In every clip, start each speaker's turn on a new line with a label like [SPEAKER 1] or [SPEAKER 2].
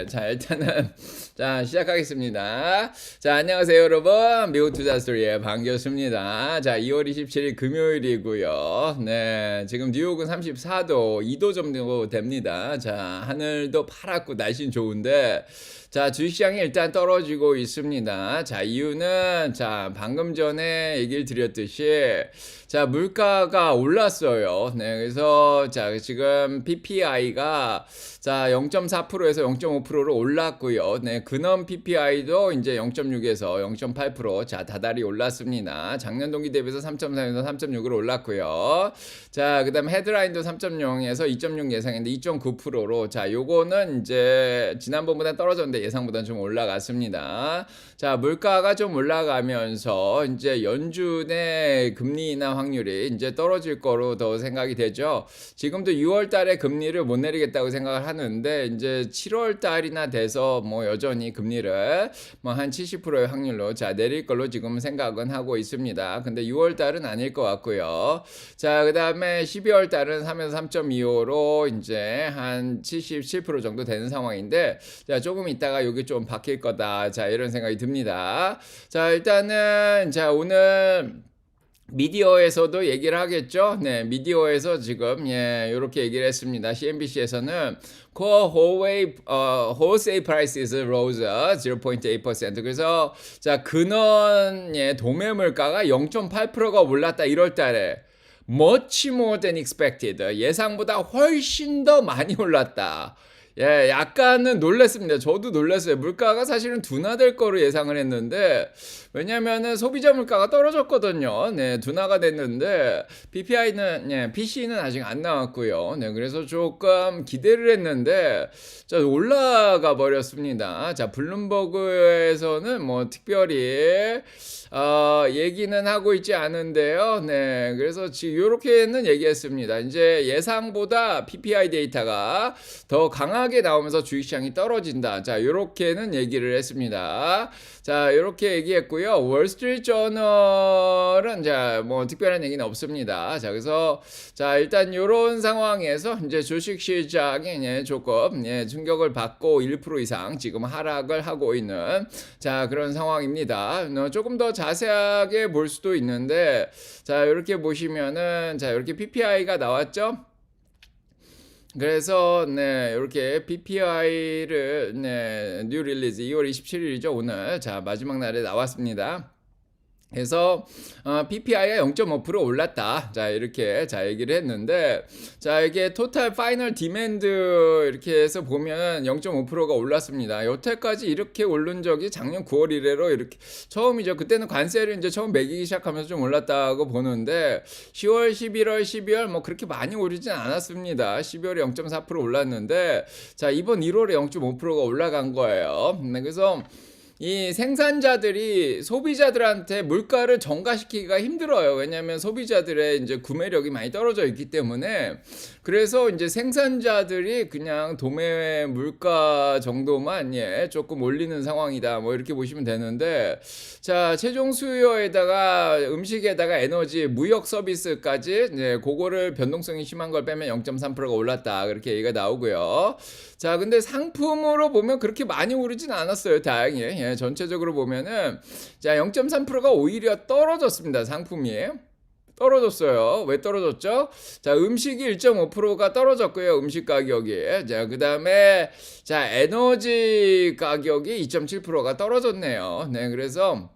[SPEAKER 1] 자, 일단은 자, 시작하겠습니다. 자, 안녕하세요, 여러분. 미국 투자 스토리의 반갑습니다. 자, 2월 27일 금요일이고요. 네, 지금 뉴욕은 34도, 2도 정도 됩니다. 자, 하늘도 파랗고 날씨는 좋은데 자, 주식시장이 일단 떨어지고 있습니다. 자, 이유는 자, 방금 전에 얘기를 드렸듯이 자, 물가가 올랐어요. 네, 그래서 자, 지금 PPI가 자, 0.4%에서 0.5%로 올랐고요. 네, 근원 PPI도 이제 0.6에서 0.8% 자, 다달이 올랐습니다. 작년 동기 대비해서 3.3에서 3.6으로 올랐고요. 자, 그다음 헤드라인도 3.0에서 2.6 예상인데 2.9%로 자, 요거는 이제 지난번보다 떨어졌는데 예상보다 좀 올라갔습니다. 자, 물가가 좀 올라가면서 이제 연준의 금리 인하 확률이 이제 떨어질 거로 더 생각이 되죠. 지금도 6월 달에 금리를 못 내리겠다고 생각을 하는데 이제 7월 달이나 돼서 뭐 여전히 금리를 뭐 한 70%의 확률로 자, 내릴 걸로 지금 생각은 하고 있습니다. 근데 6월 달은 아닐 것 같고요. 자, 그다음에 12월 달은 3에서 3.25로 이제 한 77% 정도 되는 상황인데 자, 조금 있다가 여기 좀 바뀔 거다. 자, 이런 생각이 듭니다. 자, 일단은 자, 오늘 미디어에서도 얘기를 하겠죠. 네, 미디어에서 지금 이렇게 얘기를 했습니다. CNBC에서는 Core wholesale prices rose 0.8%. 그래서 자, 근원 도매 물가가 0.8%가 올랐다 1월 달에. Much more than expected. 예상보다 훨씬 더 많이 올랐다. 예, 약간은 놀랐습니다. 저도 놀랐어요. 물가가 사실은 둔화될 거로 예상을 했는데, 왜냐면은 소비자 물가가 떨어졌거든요. 네, 둔화가 됐는데, PC는 아직 안 나왔고요. 네, 그래서 조금 기대를 했는데, 자, 올라가 버렸습니다. 자, 블룸버그에서는 뭐 특별히, 얘기는 하고 있지 않은데요. 네, 그래서 지금 이렇게는 얘기했습니다. 이제 예상보다 PPI 데이터가 더 강하게 나오면서 주식시장이 떨어진다. 자, 이렇게는 얘기를 했습니다. 자, 이렇게 얘기했고요. 월스트리트 저널은 자, 뭐 특별한 얘기는 없습니다. 자, 그래서 자, 일단 이런 상황에서 이제 주식시장이 조금 충격을 받고 1% 이상 지금 하락을 하고 있는 자, 그런 상황입니다. 조금 더 자세하게 볼 수도 있는데 자, 이렇게 보시면은 자, 이렇게 PPI가 나왔죠? 그래서 네, 이렇게 PPI를 뉴 릴리즈 2월 27일이죠, 오늘. 자, 마지막 날에 나왔습니다. 그래서 PPI가 0.5% 올랐다. 자, 이렇게 자, 얘기를 했는데 자, 이게 토탈 파이널 디맨드 이렇게 해서 보면 0.5%가 올랐습니다. 여태까지 이렇게 오른 적이 작년 9월 이래로 이렇게 처음이죠. 그때는 관세를 이제 처음 매기기 시작하면서 좀 올랐다고 보는데 10월, 11월, 12월 뭐 그렇게 많이 오르진 않았습니다. 12월에 0.4% 올랐는데 자, 이번 1월에 0.5%가 올라간 거예요. 네, 그래서 이 생산자들이 소비자들한테 물가를 전가시키기가 힘들어요. 왜냐하면 소비자들의 이제 구매력이 많이 떨어져 있기 때문에 그래서 이제 생산자들이 그냥 도매 물가 정도만 조금 올리는 상황이다. 뭐 이렇게 보시면 되는데 자, 최종 수요에다가 음식에다가 에너지, 무역 서비스까지 그거를 변동성이 심한 걸 빼면 0.3%가 올랐다. 그렇게 얘기가 나오고요. 자, 근데 상품으로 보면 그렇게 많이 오르진 않았어요. 다행히. 전체적으로 보면은 자, 0.3%가 오히려 떨어졌습니다. 상품이. 떨어졌어요. 왜 떨어졌죠? 자, 음식이 1.5%가 떨어졌고요. 음식 가격이. 자, 그 다음에 자, 에너지 가격이 2.7%가 떨어졌네요. 네, 그래서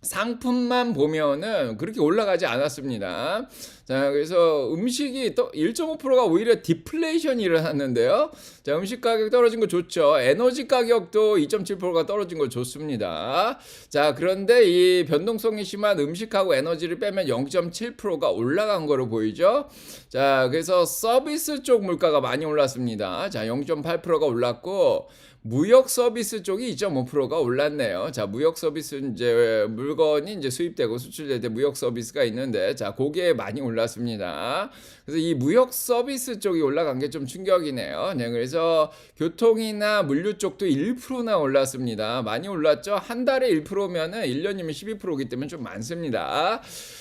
[SPEAKER 1] 상품만 보면은 그렇게 올라가지 않았습니다. 자, 그래서 음식이 또 1.5%가 오히려 디플레이션이 일어났는데요. 자, 음식 가격 떨어진 거 좋죠. 에너지 가격도 2.7%가 떨어진 거 좋습니다. 자, 그런데 이 변동성이 심한 음식하고 에너지를 빼면 0.7%가 올라간 거로 보이죠. 자, 그래서 서비스 쪽 물가가 많이 올랐습니다. 자, 0.8%가 올랐고 무역 서비스 쪽이 2.5%가 올랐네요. 자, 무역 서비스 이제 물건이 이제 수입되고 수출될 때 무역 서비스가 있는데 자, 그게 많이 올랐습니다. 그래서 이 무역 서비스 쪽이 올라간 게 좀 충격이네요. 네, 그래서 교통이나 물류 쪽도 1%나 올랐습니다. 많이 올랐죠? 한 달에 1%면은 1년이면 12%이기 때문에 좀 많습니다.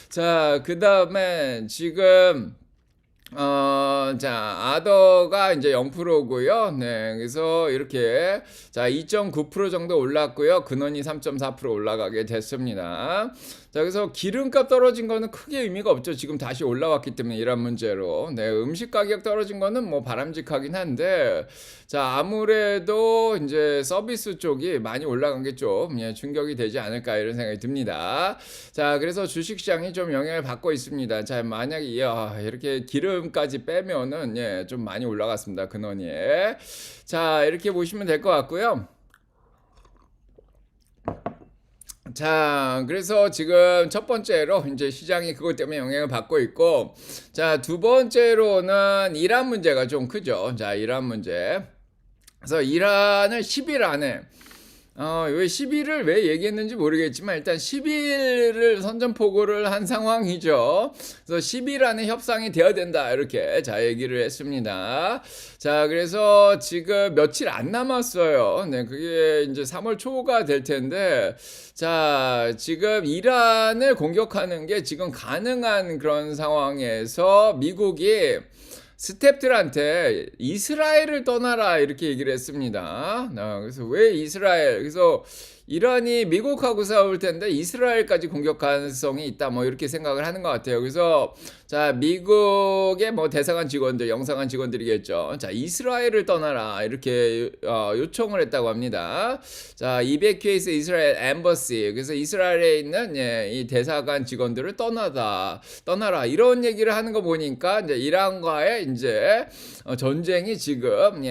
[SPEAKER 1] 자, 그다음에 지금 자, 아더가 이제 0%고요. 네, 그래서 이렇게 자 2.9% 정도 올랐고요. 근원이 3.4% 올라가게 됐습니다. 자, 그래서 기름값 떨어진 거는 크게 의미가 없죠. 지금 다시 올라왔기 때문에 이런 문제로. 네, 음식 가격 떨어진 거는 뭐 바람직하긴 한데, 자, 아무래도 이제 서비스 쪽이 많이 올라간 게 좀 충격이 되지 않을까 이런 생각이 듭니다. 자, 그래서 주식시장이 좀 영향을 받고 있습니다. 자, 만약에 이렇게 기름까지 빼면은 좀 많이 올라갔습니다. 근원이. 자, 이렇게 보시면 될 것 같고요. 자, 그래서 지금 첫 번째로 이제 시장이 그것 때문에 영향을 받고 있고, 자, 두 번째로는 이란 문제가 좀 크죠. 자, 이란 문제. 그래서 이란을 10일 안에 왜 10일을 왜 얘기했는지 모르겠지만 일단 10일을 선전포고를 한 상황이죠. 그래서 10일 안에 협상이 되어야 된다 이렇게 자 얘기를 했습니다. 자, 그래서 지금 며칠 안 남았어요. 네, 그게 이제 3월 초가 될 텐데, 자, 지금 이란을 공격하는 게 지금 가능한 그런 상황에서 미국이 스탭들한테 이스라엘을 떠나라 이렇게 얘기를 했습니다. 그래서 왜 이스라엘? 그래서 이란이 미국하고 싸울 텐데 이스라엘까지 공격 가능성이 있다 뭐 이렇게 생각을 하는 것 같아요. 그래서 자, 미국의 뭐 대사관 직원들, 영사관 직원들이겠죠. 자, 이스라엘을 떠나라 이렇게 요청을 했다고 합니다. 자, 200QS 이스라엘 엠버시, 그래서 이스라엘에 있는 이 대사관 직원들을 떠나라 이런 얘기를 하는 거 보니까 이제 이란과의 이제 전쟁이 지금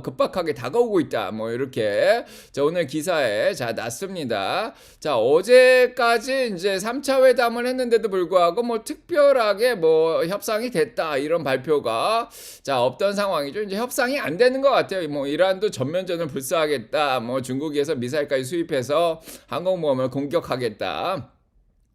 [SPEAKER 1] 급박하게 다가오고 있다 뭐 이렇게 자, 오늘 기사에 자 났습니다. 자, 어제까지 이제 3차 회담을 했는데도 불구하고 뭐 특별하게 뭐 협상이 됐다 이런 발표가 자 없던 상황이죠. 이제 협상이 안 되는 것 같아요. 뭐 이란도 전면전을 불사하겠다, 뭐 중국에서 미사일까지 수입해서 항공모함을 공격하겠다.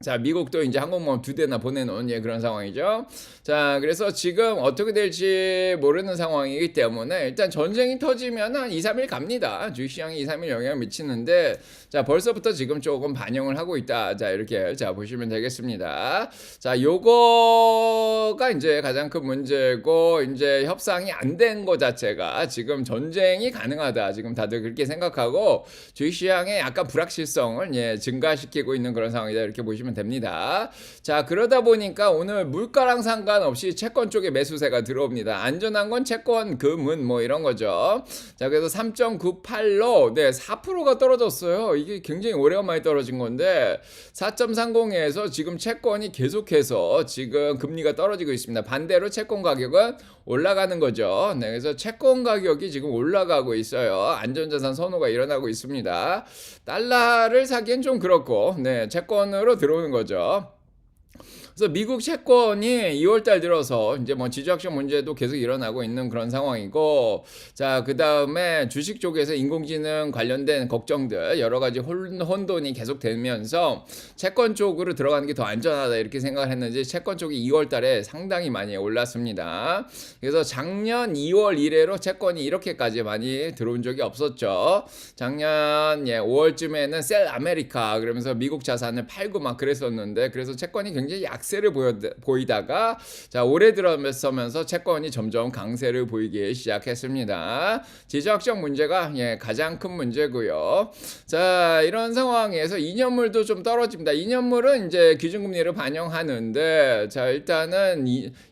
[SPEAKER 1] 자, 미국도 이제 항공모함 2대나 보내놓은 그런 상황이죠. 자, 그래서 지금 어떻게 될지 모르는 상황이기 때문에 일단 전쟁이 터지면 한 2, 3일 갑니다. 주식시장이 2, 3일 영향을 미치는데, 자, 벌써부터 지금 조금 반영을 하고 있다. 자, 이렇게 자 보시면 되겠습니다. 자, 요거가 이제 가장 큰 문제고, 이제 협상이 안 된 거 자체가 지금 전쟁이 가능하다. 지금 다들 그렇게 생각하고 주식시장의 약간 불확실성을 증가시키고 있는 그런 상황이다. 이렇게 보시면 됩니다. 자, 그러다 보니까 오늘 물가랑 상관없이 채권 쪽에 매수세가 들어옵니다. 안전한 건 채권, 금은 뭐 이런 거죠. 자, 그래서 3.98로 4%가 떨어졌어요. 이게 굉장히 오래간만에 떨어진 건데 4.30에서 지금 채권이 계속해서 지금 금리가 떨어지고 있습니다. 반대로 채권 가격은 올라가는 거죠. 네, 그래서 채권 가격이 지금 올라가고 있어요. 안전자산 선호가 일어나고 있습니다. 달러를 사기엔 좀 그렇고, 채권으로 들어오는 거죠. 그래서 미국 채권이 2월달 들어서 이제 뭐 지주학적 문제도 계속 일어나고 있는 그런 상황이고, 자, 그 다음에 주식 쪽에서 인공지능 관련된 걱정들 여러 가지 혼돈이 계속 되면서 채권 쪽으로 들어가는 게 더 안전하다 이렇게 생각을 했는지 채권 쪽이 2월달에 상당히 많이 올랐습니다. 그래서 작년 2월 이래로 채권이 이렇게까지 많이 들어온 적이 없었죠. 작년 5월쯤에는 셀 아메리카 그러면서 미국 자산을 팔고 막 그랬었는데, 그래서 채권이 굉장히 약세를 보이다가 자, 올해 들어서면서 채권이 점점 강세를 보이기 시작했습니다. 지정학적 문제가 가장 큰 문제고요. 자, 이런 상황에서 2년물도 좀 떨어집니다. 2년물은 이제 기준금리를 반영하는데, 자, 일단은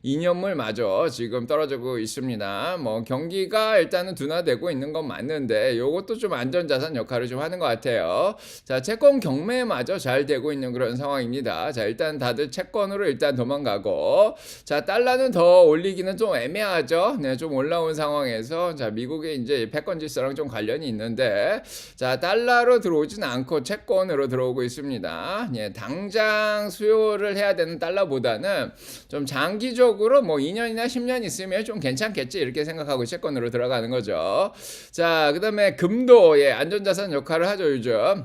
[SPEAKER 1] 2년물마저 지금 떨어지고 있습니다. 뭐 경기가 일단은 둔화되고 있는 건 맞는데 이것도 좀 안전자산 역할을 좀 하는 것 같아요. 자, 채권 경매마저 잘 되고 있는 그런 상황입니다. 자, 일단 다들 채권으로 일단 도망가고, 자, 달러는 더 올리기는 좀 애매하죠. 좀 올라온 상황에서 자, 미국의 이제 패권 질서랑 좀 관련이 있는데, 자, 달러로 들어오진 않고 채권으로 들어오고 있습니다. 당장 수요를 해야 되는 달러보다는 좀 장기적으로 뭐 2년이나 10년 있으면 좀 괜찮겠지 이렇게 생각하고 채권으로 들어가는 거죠. 자, 그 다음에 금도 안전자산 역할을 하죠 요즘.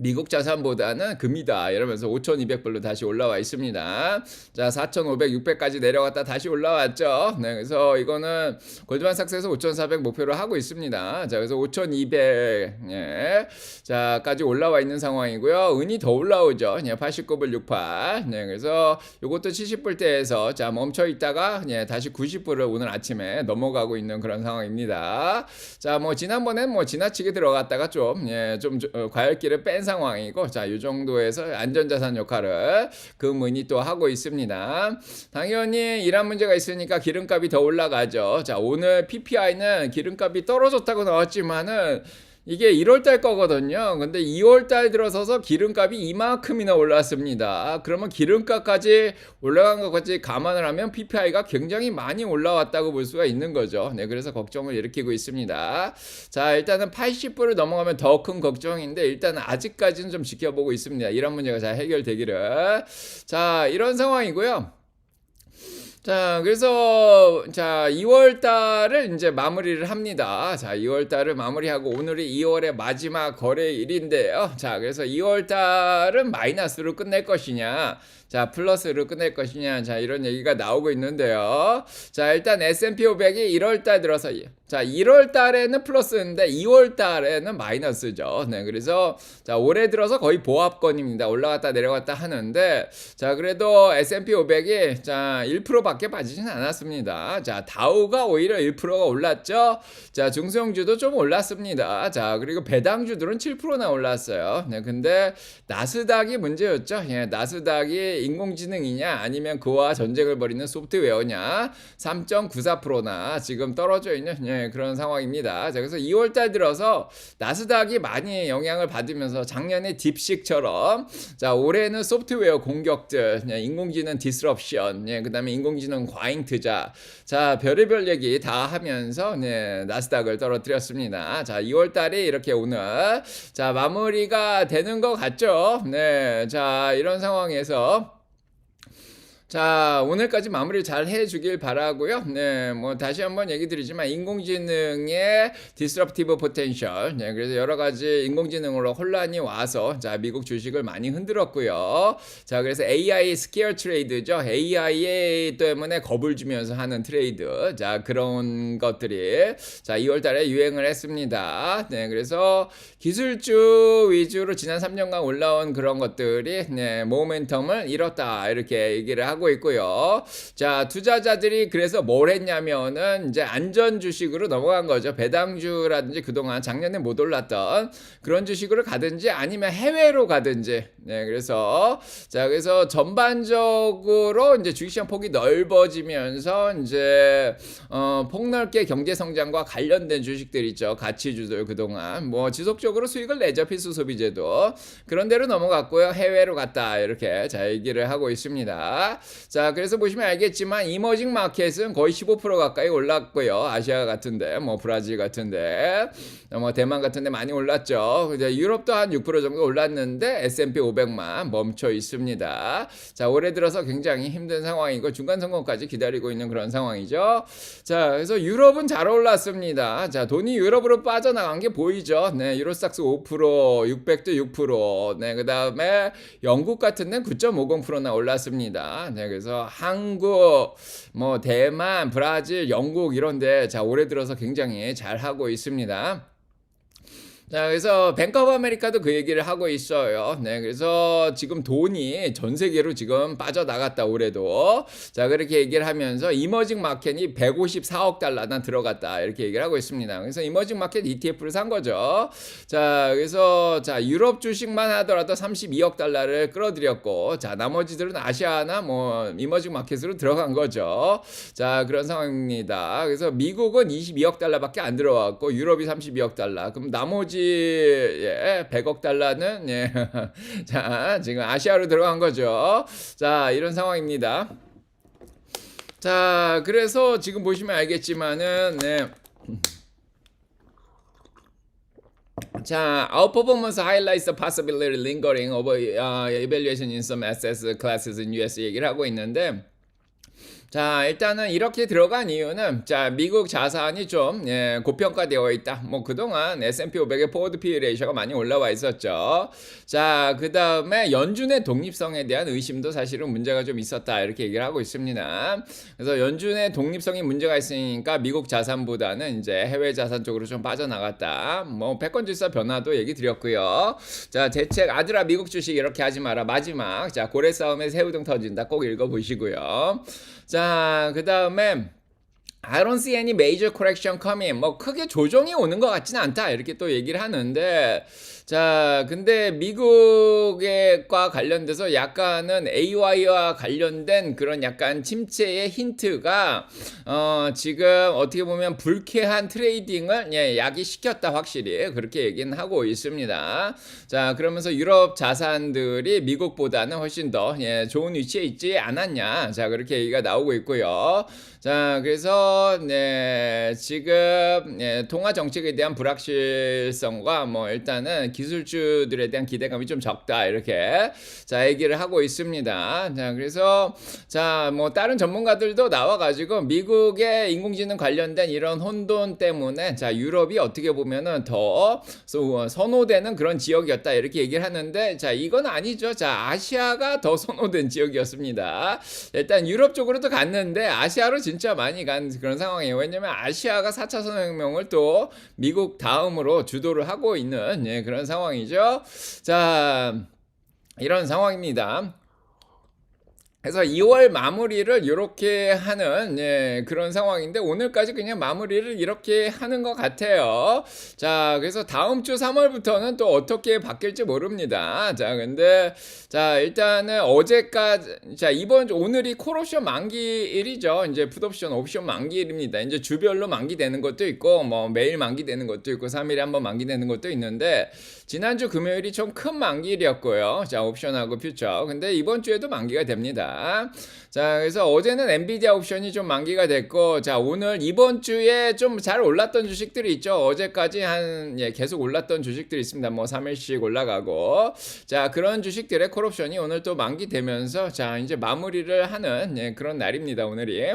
[SPEAKER 1] 미국 자산보다는 금이다 이러면서 5,200불로 다시 올라와 있습니다. 자, 4,500, 600까지 내려갔다 다시 올라왔죠. 네, 그래서 이거는 골드만삭스에서 5,400 목표로 하고 있습니다. 자, 그래서 5,200 예, 자까지 올라와 있는 상황이고요. 은이 더 올라오죠. 예, 89불 68. 네, 그래서 이것도 70불대에서 자 멈춰 있다가 예, 다시 90불을 오늘 아침에 넘어가고 있는 그런 상황입니다. 자, 뭐 지난번엔 뭐 지나치게 들어갔다가 좀 과열기를 뺀 상황이고, 자, 이 정도에서 안전자산 역할을 금은이 또 하고 있습니다. 당연히 이런 문제가 있으니까 기름값이 더 올라가죠. 자, 오늘 PPI는 기름값이 떨어졌다고 나왔지만은 이게 1월달 거거든요. 근데 2월달 들어서서 기름값이 이만큼이나 올랐습니다. 그러면 기름값까지 올라간 것까지 감안을 하면 PPI가 굉장히 많이 올라왔다고 볼 수가 있는 거죠. 네, 그래서 걱정을 일으키고 있습니다. 자, 일단은 80불을 넘어가면 더 큰 걱정인데 일단 아직까지는 좀 지켜보고 있습니다. 이런 문제가 잘 해결되기를. 자, 이런 상황이고요. 자, 그래서, 자, 2월 달을 이제 마무리를 합니다. 자, 2월 달을 마무리하고 오늘이 2월의 마지막 거래일인데요. 자, 그래서 2월 달은 마이너스로 끝낼 것이냐, 자, 플러스로 끝낼 것이냐, 자, 이런 얘기가 나오고 있는데요. 자, 일단 S&P 500이 1월 달 들어서, 자, 1월 달에는 플러스인데 2월 달에는 마이너스죠. 네, 그래서, 자, 올해 들어서 거의 보합권입니다. 올라갔다 내려갔다 하는데, 자, 그래도 S&P 500이, 자, 1%밖에 빠지진 않았습니다. 자, 다우가 오히려 1%가 올랐죠. 자, 중소형주도 좀 올랐습니다. 자, 그리고 배당주들은 7%나 올랐어요. 네, 근데 나스닥이 문제였죠. 예, 나스닥이 인공지능이냐 아니면 그와 전쟁을 벌이는 소프트웨어냐 3.94%나 지금 떨어져 있는 예, 그런 상황입니다. 자, 그래서 2월달 들어서 나스닥이 많이 영향을 받으면서 작년에 딥식처럼 자, 올해는 소프트웨어 공격들, 예, 인공지능 디스럽션, 예, 그 다음에 인공지능 과잉 투자, 자, 별의별 얘기 다 하면서 네, 나스닥을 떨어뜨렸습니다. 자, 2월달이 이렇게 오늘 자 마무리가 되는 것 같죠. 네, 자, 이런 상황에서 자, 오늘까지 마무리 잘 해주길 바라고요. 네, 뭐 다시 한번 얘기 드리지만 인공지능의 disruptive potential, 네, 그래서 여러 가지 인공지능으로 혼란이 와서 자 미국 주식을 많이 흔들었고요. 자, 그래서 AI scare trade죠. AI 때문에 겁을 주면서 하는 트레이드, 자 그런 것들이 자 2월달에 유행을 했습니다. 네, 그래서 기술주 위주로 지난 3년간 올라온 그런 것들이 네, 모멘텀을 잃었다 이렇게 얘기를 하고 있고요. 자, 투자자들이 그래서 뭘 했냐면은 이제 안전 주식으로 넘어간 거죠. 배당주라든지 그동안 작년에 못 올랐던 그런 주식으로 가든지 아니면 해외로 가든지. 네, 그래서 자, 그래서 전반적으로 이제 주식시장 폭이 넓어지면서 이제 폭넓게 경제 성장과 관련된 주식들 있죠. 가치주들 그동안 뭐 지속적으로 수익을 내죠. 필수 소비재도 그런 데로 넘어갔고요. 해외로 갔다 이렇게 자 얘기를 하고 있습니다. 자, 그래서 보시면 알겠지만 이머징 마켓은 거의 15% 가까이 올랐고요. 아시아 같은데 뭐 브라질 같은데 뭐 대만 같은데 많이 올랐죠. 이제 유럽도 한 6% 정도 올랐는데 S&P 500만 멈춰 있습니다. 자, 올해 들어서 굉장히 힘든 상황이고 중간 선거까지 기다리고 있는 그런 상황이죠. 자, 그래서 유럽은 잘 올랐습니다. 자, 돈이 유럽으로 빠져나간 게 보이죠. 네, 유로스탁스 5%, 600도 6%, 네, 그 다음에 영국 같은 데는 9.50%나 올랐습니다. 네, 그래서 한국, 뭐 대만, 브라질, 영국 이런데 자 올해 들어서 굉장히 잘 하고 있습니다. 자, 그래서 뱅크 오브 아메리카도 그 얘기를 하고 있어요. 네, 그래서 지금 돈이 전 세계로 지금 빠져나갔다 올해도. 자, 그렇게 얘기를 하면서 이머징 마켓이 154억 달러나 들어갔다 이렇게 얘기를 하고 있습니다. 그래서 이머징 마켓 ETF를 산 거죠. 자, 그래서 자 유럽 주식만 하더라도 32억 달러를 끌어들였고, 자 나머지들은 아시아나 뭐 이머징 마켓으로 들어간 거죠. 자, 그런 상황입니다. 그래서 미국은 22억 달러밖에 안 들어왔고 유럽이 32억 달러. 그럼 나머지 예, 100억 달러는 예. 자, 지금 아시아로 들어간 거죠. 자, 이런 상황입니다. 자, 그래서 지금 보시면 알겠지만은 네. 자, our performance highlights the possibility lingering over evaluation in some asset classes in US 얘기를 하고 있는데 자, 일단은 이렇게 들어간 이유는, 자, 미국 자산이 좀, 고평가되어 있다. 뭐, 그동안 S&P 500의 포워드 PE 레이셔가 많이 올라와 있었죠. 자, 그 다음에 연준의 독립성에 대한 의심도 사실은 문제가 좀 있었다. 이렇게 얘기를 하고 있습니다. 그래서 연준의 독립성이 문제가 있으니까 미국 자산보다는 이제 해외 자산 쪽으로 좀 빠져나갔다. 뭐, 패권 질서 변화도 얘기 드렸고요. 자, 대책, 아들아, 미국 주식 이렇게 하지 마라. 마지막. 자, 고래 싸움에 새우등 터진다. 꼭 읽어보시고요. 자, 그 다음에 I don't see any major correction coming. 뭐 크게 조정이 오는 것 같지는 않다. 이렇게 또 얘기를 하는데, 자, 근데 미국과 관련돼서 약간은 AY와 관련된 그런 약간 침체의 힌트가 지금 어떻게 보면 불쾌한 트레이딩을 야기시켰다. 확실히 그렇게 얘기는 하고 있습니다. 자, 그러면서 유럽 자산들이 미국보다는 훨씬 더 좋은 위치에 있지 않았냐. 자, 그렇게 얘기가 나오고 있고요. 자, 그래서 지금 통화 정책에 대한 불확실성과 뭐 일단은 기술주들에 대한 기대감이 좀 적다 이렇게 자 얘기를 하고 있습니다. 자, 그래서 자 뭐 다른 전문가들도 나와가지고 미국의 인공지능 관련된 이런 혼돈 때문에 자 유럽이 어떻게 보면은 더 선호되는 그런 지역이었다 이렇게 얘기를 하는데 자 이건 아니죠. 자 아시아가 더 선호된 지역이었습니다. 일단 유럽 쪽으로도 갔는데 아시아로 진짜 많이 간 그런 상황이에요. 왜냐면 아시아가 4차 산업혁명을 또 미국 다음으로 주도를 하고 있는 그런 상황이죠. 자, 이런 상황입니다. 그래서 2월 마무리를 이렇게 하는 그런 상황인데 오늘까지 그냥 마무리를 이렇게 하는 것 같아요. 자, 그래서 다음 주 3월부터는 또 어떻게 바뀔지 모릅니다. 자, 근데 자 일단은 어제까지 자 이번 주 오늘이 콜옵션 만기일이죠. 이제 풋옵션 옵션 만기일입니다. 이제 주별로 만기되는 것도 있고 뭐 매일 만기되는 것도 있고 3일에 한번 만기되는 것도 있는데 지난주 금요일이 좀 큰 만기일이었고요. 자 옵션하고 퓨처. 근데 이번 주에도 만기가 됩니다. 자, 그래서 어제는 엔비디아 옵션이 좀 만기가 됐고, 자, 오늘 이번 주에 좀 잘 올랐던 주식들이 있죠. 어제까지 계속 올랐던 주식들이 있습니다. 뭐 3일씩 올라가고. 자, 그런 주식들의 콜옵션이 오늘 또 만기되면서, 자, 이제 마무리를 하는 그런 날입니다. 오늘이.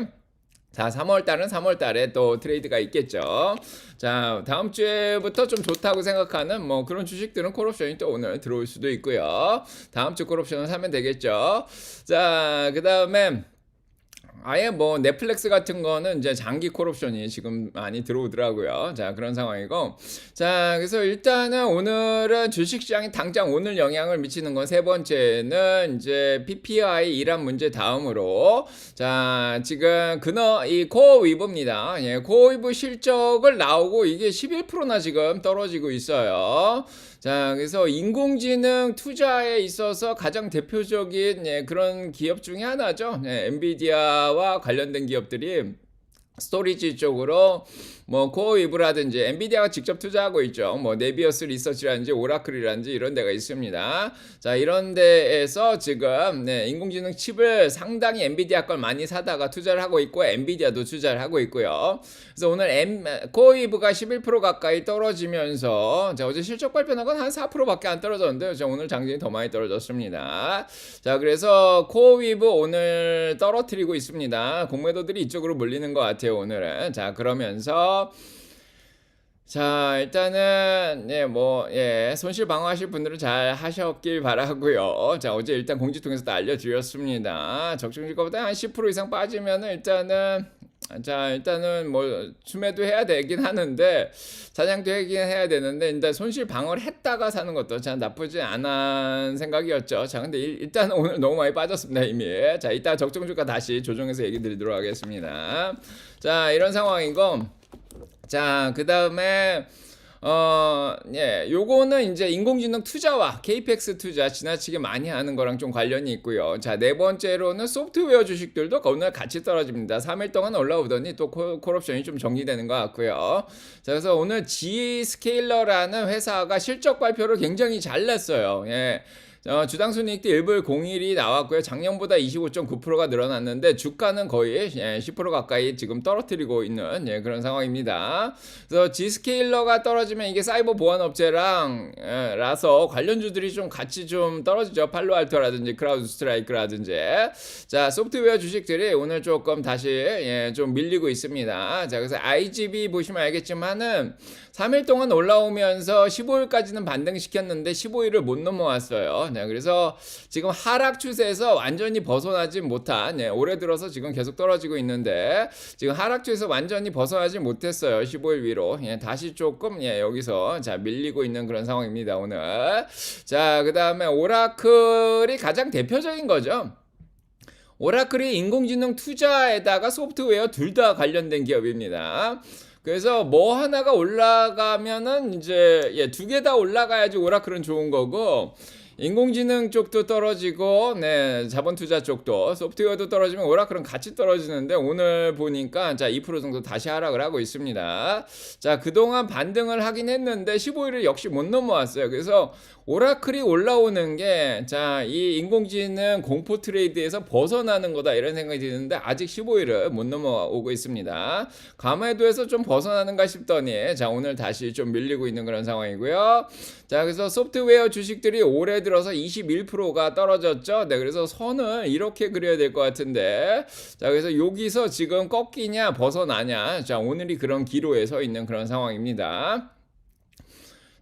[SPEAKER 1] 자, 3월달은 3월달에 또 트레이드가 있겠죠. 자, 다음 주에부터 좀 좋다고 생각하는 뭐 그런 주식들은 콜옵션이 또 오늘 들어올 수도 있고요. 다음 주 콜옵션을 사면 되겠죠. 자, 그 다음에 아예 뭐 넷플릭스 같은 거는 이제 장기 콜옵션이 지금 많이 들어오더라고요. 자, 그런 상황이고. 자, 그래서 일단은 오늘은 주식시장이 당장 오늘 영향을 미치는 건 세 번째는 이제 PPI 이란 문제 다음으로 자, 지금 이 코어 위브입니다. 코어 위브 실적을 나오고 이게 11%나 지금 떨어지고 있어요. 자, 그래서 인공지능 투자에 있어서 가장 대표적인 그런 기업 중에 하나죠. 엔비디아와 관련된 기업들이 스토리지 쪽으로 뭐 코어위브라든지 엔비디아가 직접 투자하고 있죠. 뭐 네비어스 리서치라든지 오라클이라든지 이런 데가 있습니다. 자, 이런 데에서 지금 인공지능 칩을 상당히 엔비디아 걸 많이 사다가 투자를 하고 있고 엔비디아도 투자를 하고 있고요. 그래서 오늘 코어위브가 11% 가까이 떨어지면서 자, 어제 실적 발표 나건 한 4%밖에 안 떨어졌는데 자, 오늘 장중이 더 많이 떨어졌습니다. 자, 그래서 코어위브 오늘 떨어뜨리고 있습니다. 공매도들이 이쪽으로 몰리는 것 같아요. 오늘은. 자, 그러면서 자, 일단은 손실 방어하실 분들은 잘 하셨길 바라고요. 자, 어제 일단 공지 통해서 다 알려드렸습니다. 적정주가보다 한 10% 이상 빠지면은 일단은 뭐 추매도 해야 되긴 하는데 사냥도 하긴 해야 되는데 일단 손실 방어를 했다가 사는 것도 참 나쁘지 않은 생각이었죠. 자, 근데 일단 오늘 너무 많이 빠졌습니다 이미. 자, 이따 적정주가 다시 조정해서 얘기 드리도록 하겠습니다. 자, 이런 상황이고. 자, 그 다음에 요거는 이제 인공지능 투자와 KPX 투자 지나치게 많이 하는 거랑 좀 관련이 있고요. 자, 네 번째로는 소프트웨어 주식들도 오늘 같이 떨어집니다. 3일 동안 올라오더니 또 콜옵션이 좀 정리되는 것 같고요. 자, 그래서 오늘 G스케일러라는 회사가 실적 발표를 굉장히 잘 냈어요. 주당 순이익도 1불 01이 나왔고요. 작년보다 25.9%가 늘어났는데 주가는 거의 10% 가까이 지금 떨어뜨리고 있는 그런 상황입니다. 그래서 G스케일러가 떨어지면 이게 사이버 보안 업체랑 라서 관련주들이 좀 같이 좀 떨어지죠. 팔로알토라든지 크라우드 스트라이크라든지. 자, 소프트웨어 주식들이 오늘 조금 다시 좀 밀리고 있습니다. 자, 그래서 IGB 보시면 알겠지만은 3일 동안 올라오면서 15일까지는 반등시켰는데 15일을 못 넘어왔어요. 네, 그래서 지금 하락 추세에서 완전히 벗어나지 못한, 올해 들어서 지금 계속 떨어지고 있는데 지금 하락 추세에서 완전히 벗어나지 못했어요. 15일 위로. 다시 조금 여기서 자 밀리고 있는 그런 상황입니다. 오늘. 자, 그 다음에 오라클이 가장 대표적인 거죠. 오라클이 인공지능 투자에다가 소프트웨어 둘 다 관련된 기업입니다. 그래서 뭐 하나가 올라가면은 이제 두 개 다 올라가야지 오라클은 좋은 거고, 인공지능 쪽도 떨어지고 자본 투자 쪽도 소프트웨어도 떨어지면 오라클은 같이 떨어지는데 오늘 보니까 자 2% 정도 다시 하락을 하고 있습니다. 자, 그동안 반등을 하긴 했는데 15일을 역시 못 넘어왔어요. 그래서 오라클이 올라오는 게 자 이 인공지능 공포 트레이드에서 벗어나는 거다 이런 생각이 드는데 아직 15일을 못 넘어오고 있습니다. 감해도에서 좀 벗어나는가 싶더니 자 오늘 다시 좀 밀리고 있는 그런 상황이고요. 자, 그래서 소프트웨어 주식들이 올해 들어서 21%가 떨어졌죠. 네, 그래서 선을 이렇게 그려야 될 것 같은데 자, 그래서 여기서 지금 꺾이냐 벗어나냐, 자 오늘이 그런 기로에 서 있는 그런 상황입니다.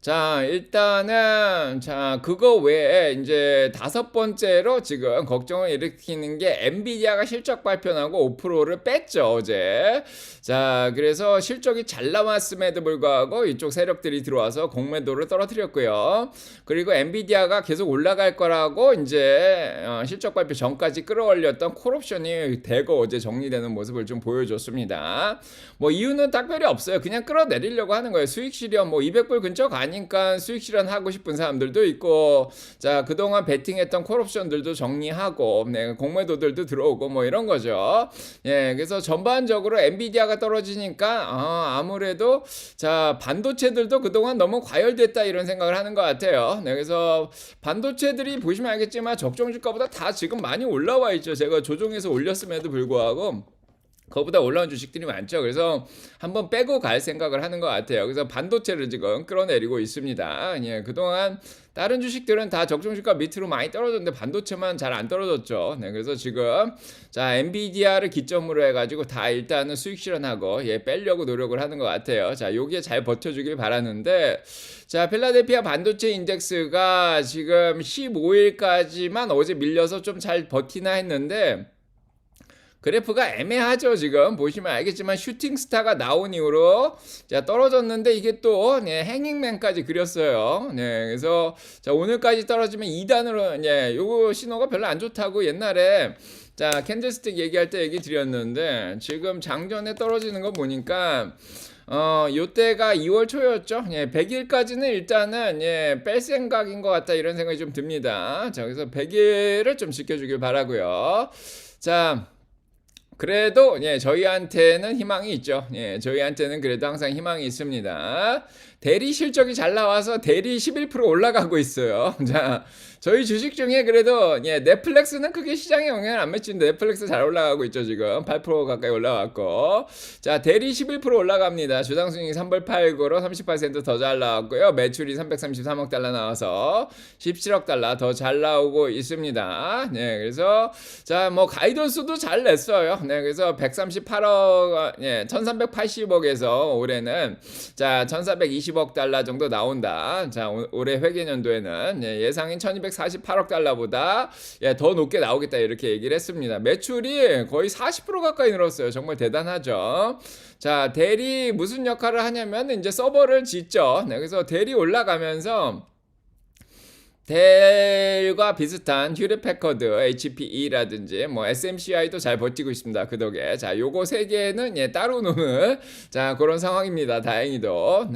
[SPEAKER 1] 자, 일단은 자 그거 외에 이제 다섯 번째로 지금 걱정을 일으키는 게 엔비디아가 실적 발표하고 5%를 뺐죠 어제. 자, 그래서 실적이 잘 나왔음에도 불구하고 이쪽 세력들이 들어와서 공매도를 떨어뜨렸고요. 그리고 엔비디아가 계속 올라갈 거라고 이제 실적 발표 전까지 끌어올렸던 콜옵션이 대거 어제 정리되는 모습을 좀 보여줬습니다. 뭐 이유는 특별히 없어요. 그냥 끌어내리려고 하는 거예요. 수익 실현 뭐 200불 근처 가니까 수익 실현 하고 싶은 사람들도 있고, 자 그동안 베팅했던 콜옵션들도 정리하고 공매도들도 들어오고 뭐 이런 거죠. 그래서 전반적으로 엔비디아가 떨어지니까 아무래도 자 반도체들도 그동안 너무 과열됐다 이런 생각을 하는 것 같아요. 그래서 반도체들이 보시면 알겠지만 적정 주가보다 다 지금 많이 올라와 있죠. 제가 조정해서 올렸음에도 불구하고 그거보다 올라온 주식들이 많죠. 그래서 한번 빼고 갈 생각을 하는 것 같아요. 그래서 반도체를 지금 끌어내리고 있습니다. 그동안 다른 주식들은 다 적정주가 밑으로 많이 떨어졌는데 반도체만 잘 안 떨어졌죠. 그래서 지금 자 엔비디아를 기점으로 해가지고 다 일단은 수익 실현하고 빼려고 노력을 하는 것 같아요. 자 여기에 잘 버텨주길 바라는데, 자 필라델피아 반도체 인덱스가 지금 15일까지만 어제 밀려서 좀 잘 버티나 했는데 그래프가 애매하죠. 지금 보시면 알겠지만 슈팅스타가 나온 이후로 자 떨어졌는데 이게 또 행잉맨까지 그렸어요. 그래서 자 오늘까지 떨어지면 2단으로 요거 신호가 별로 안 좋다고 옛날에 자 캔들스틱 얘기할 때 얘기 드렸는데, 지금 장전에 떨어지는 거 보니까 요때가 2월 초였죠. 100일까지는 일단은 뺄 생각인 것 같다 이런 생각이 좀 듭니다. 자 그래서 100일을 좀 지켜주길 바라고요. 자 그래도 저희한테는 희망이 있죠. 저희한테는 그래도 항상 희망이 있습니다. 대리 실적이 잘 나와서 대리 11% 올라가고 있어요. 자, 저희 주식 중에 그래도 넷플릭스는 크게 시장에 영향을 안 미치는데 넷플릭스 잘 올라가고 있죠. 지금 8% 가까이 올라왔고, 자 대리 11% 올라갑니다. 주당 수익이 3불 8구로 38% 더 잘 나왔고요. 매출이 333억 달러 나와서 17억 달러 더 잘 나오고 있습니다. 그래서 자 뭐 가이던스도 잘 냈어요. 그래서 138억 1380억에서 올해는 자 1420억 달러 정도 나온다. 자 올해 회계연도에는 예상인 1248억 달러보다 더 높게 나오겠다 이렇게 얘기를 했습니다. 매출이 거의 40% 가까이 늘었어요. 정말 대단하죠. 자 델이 무슨 역할을 하냐면 이제 서버를 짓죠. 그래서 델이 올라가면서 델과 비슷한 휴렛패커드, HPE라든지 뭐 SMCI도 잘 버티고 있습니다. 그 덕에 자 요거 세 개는 따로 노는 자 그런 상황입니다. 다행히도.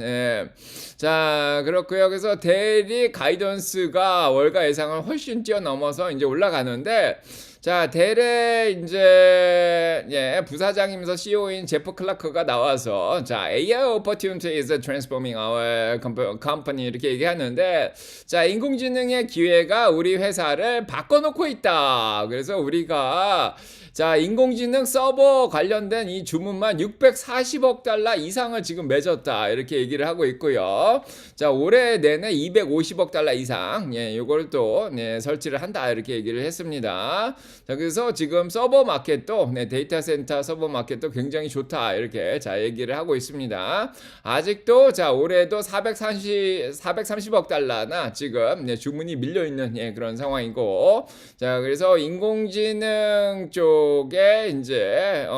[SPEAKER 1] 자 그렇고요. 그래서 델이 가이던스가 월가 예상을 훨씬 뛰어넘어서 이제 올라가는데, 자, 델의 이제 부사장이면서 CEO인 제프 클라크가 나와서 자, AI opportunity is transforming our company 이렇게 얘기하는데 자, 인공지능의 기회가 우리 회사를 바꿔놓고 있다. 그래서 우리가 자, 인공지능 서버 관련된 이 주문만 640억 달러 이상을 지금 맺었다. 이렇게 얘기를 하고 있고요. 자, 올해 내내 250억 달러 이상, 요걸 또, 설치를 한다. 이렇게 얘기를 했습니다. 자, 그래서 지금 서버 마켓도, 데이터 센터 서버 마켓도 굉장히 좋다. 이렇게, 자, 얘기를 하고 있습니다. 아직도, 자, 올해도 430억 달러나 지금, 주문이 밀려있는, 그런 상황이고, 자, 그래서 인공지능 쪽에 이제